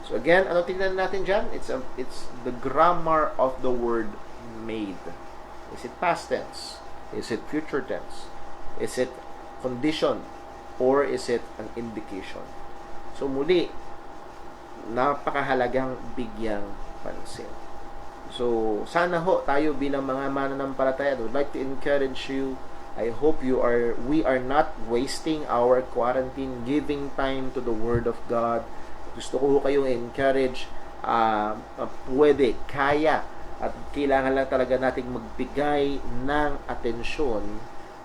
So again, ano tingnan natin dyan? It's the grammar of the word made. Is it past tense? Is it future tense? Is it condition? Or is it an indication? So muli, napakahalagang bigyang pansin. So sana ho tayo bilang mga mananampalataya, I would like to encourage you I hope we are not wasting our quarantine, giving time to the Word of God. Gusto ko kayong encourage, pwede, kaya, at kailangan lang talaga nating magbigay ng atensyon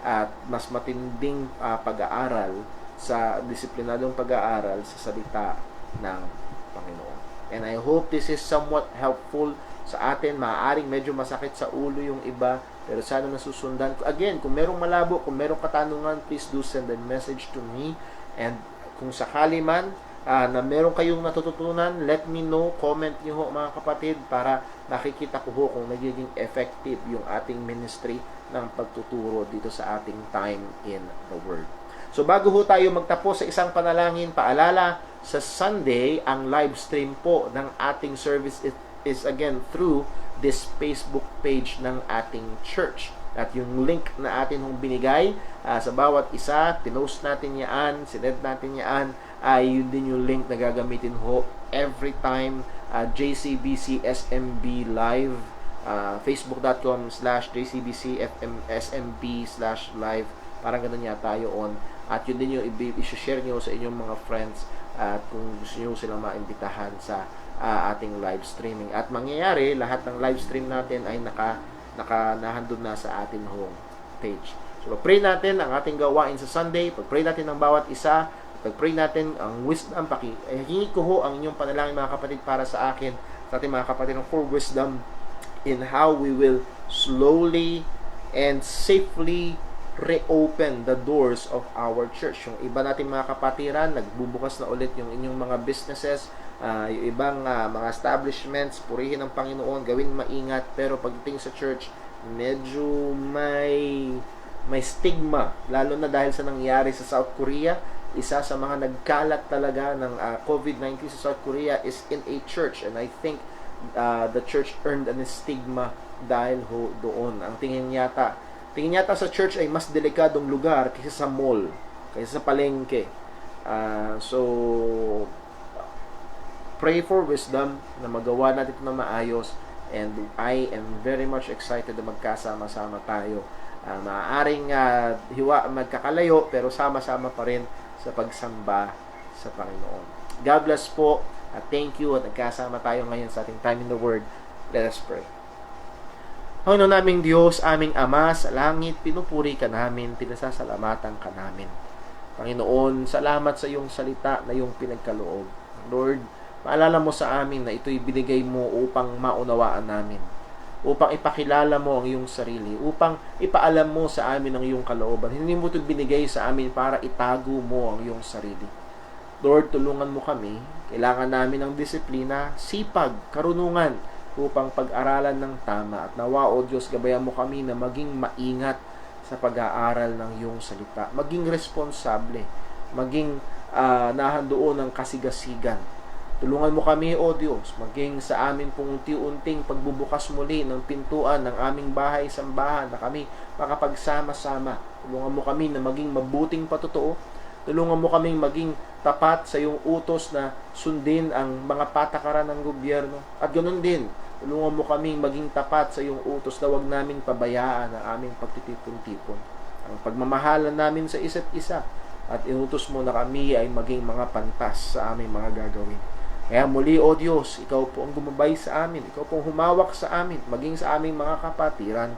at mas matinding pag-aaral sa disiplinadong pag-aaral sa salita ng Panginoon. And I hope this is somewhat helpful sa atin. Maaaring medyo masakit sa ulo yung iba, pero sana nasusundan ko. Again, kung merong malabo, kung merong katanungan, please do send a message to me. And kung sakali man na meron kayong natututunan, let me know, comment niyo ho mga kapatid, para nakikita ko ho kung nagiging effective yung ating ministry ng pagtuturo dito sa ating time in the Word. So bago ho tayo magtapos sa isang panalangin, paalala, sa Sunday, ang live stream po ng ating service is again through this Facebook page ng ating church. At yung link na atin hong binigay sa bawat isa, pinost natin yan, sined natin yan, ay yun din yung link na gagamitin ho every time JCBC SMB live, facebook.com/jcbcsmb/live, parang ganun yata yun. At yun din yung i-share nyo sa inyong mga friends at kung gusto nyo silang maimbitahan sa ating live streaming. At mangyayari, lahat ng live stream natin ay nahandun na sa ating home page. So, pray natin ang ating gawain sa Sunday. Pag-pray natin ng bawat isa. Pag-pray natin ang wisdom. Hingi ko ho ang inyong panalangin mga kapatid para sa akin, sa ating mga kapatid, for wisdom in how we will slowly and safely reopen the doors of our church. Yung iba nating mga kapatiran, nagbubukas na ulit yung inyong mga businesses, yung ibang mga establishments, purihin ang Panginoon, gawin maingat, pero pagdating sa church, medyo may stigma, lalo na dahil sa nangyari sa South Korea. Isa sa mga nagkalat talaga ng COVID-19 sa South Korea is in a church, and I think the church earned an stigma dahil ho doon. Ang tingin yata sa church ay mas delikadong lugar kaysa sa mall, kaysa sa palengke. So, pray for wisdom na magawa natin ito na maayos, and I am very much excited na magkasama-sama tayo. Maaaring magkakalayo, pero sama-sama pa rin sa pagsamba sa Panginoon. God bless po, at thank you, at nagkasama tayo ngayon sa ating time in the Word. Let us pray. Panginoon naming Diyos, aming Ama sa langit, pinupuri ka namin, pinasasalamatan ka namin. Panginoon, salamat sa iyong salita na iyong pinagkaloob. Lord, maalala mo sa amin na ito'y binigay mo upang maunawaan namin, upang ipakilala mo ang iyong sarili, upang ipaalam mo sa amin ang iyong kalooban. Hindi mo ito binigay sa amin para itago mo ang iyong sarili. Lord, tulungan mo kami. Kailangan namin ng disiplina, sipag, karunungan, upang pag-aralan ng tama. At nawa, O Diyos, gabayan mo kami na maging maingat sa pag-aaral ng iyong salita. Maging responsable. Maging nahandoon ng kasigasigan. Tulungan mo kami, O Diyos, maging sa amin pong unti-unting pagbubukas muli ng pintuan ng aming bahay-sambahan na kami makapagsama-sama. Tulungan mo kami na maging mabuting patotoo. Tulungan mo kaming maging tapat sa iyong utos na sundin ang mga patakaran ng gobyerno. At ganoon din, tulungan mo kaming maging tapat sa iyong utos na huwag naming pabayaan ang aming pagtitipon-tipon. Ang pagmamahalan namin sa isa't isa. At inutos mo na kami ay maging mga pantas sa aming mga gagawin. Kaya muli, O Diyos, ikaw po ang gumabay sa amin. Ikaw pong humawak sa amin, maging sa aming mga kapatiran.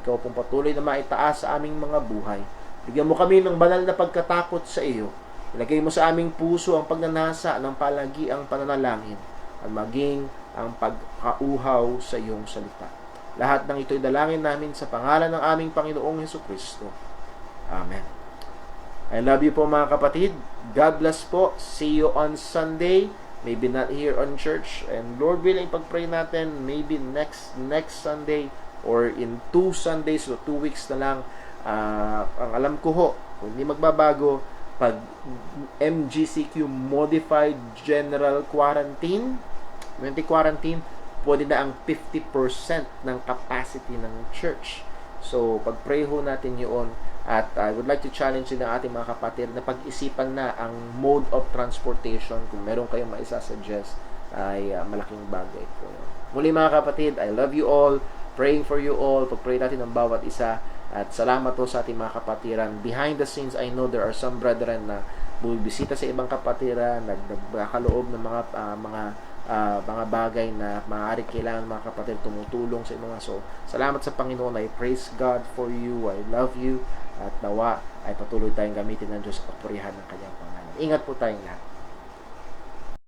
Ikaw pong patuloy na maitaas sa aming mga buhay. Bigyan mo kami ng banal na pagkatakot sa iyo. Ilagay mo sa aming puso ang pagnanasa ng palagiang pananalangin at maging ang pagkauhaw sa iyong salita. Lahat ng ito'y dalangin namin sa pangalan ng aming Panginoong Hesukristo. Amen. I love you po mga kapatid. God bless po. See you on Sunday. Maybe not here on church. And Lord willing, pag-pray natin, maybe next Sunday or in 2 Sundays o 2 weeks na lang. Ang alam ko ho, kung hindi magbabago, pag MGCQ Modified General Quarantine, pwede na ang 50% ng capacity ng church. So, pag-pray ho natin yun. At I would like to challenge din ang ating mga kapatid na pag-isipan na ang mode of transportation. Kung meron kayong maisa-suggest, ay malaking bagay po. Muli mga kapatid, I love you all. Praying for you all. Pag-pray natin ng bawat isa. At salamat po sa ating mga kapatiran. Behind the scenes, I know there are some brethren na bumibisita sa ibang kapatiran, nagkakaloob ng mga bagay na maaari kailangan mga kapatid tumutulong sa mga. So, salamat sa Panginoon. I praise God for you. I love you. At nawa ay patuloy tayong gamitin ng Diyos at purihan ng kanyang pangalan. Ingat po tayong lahat.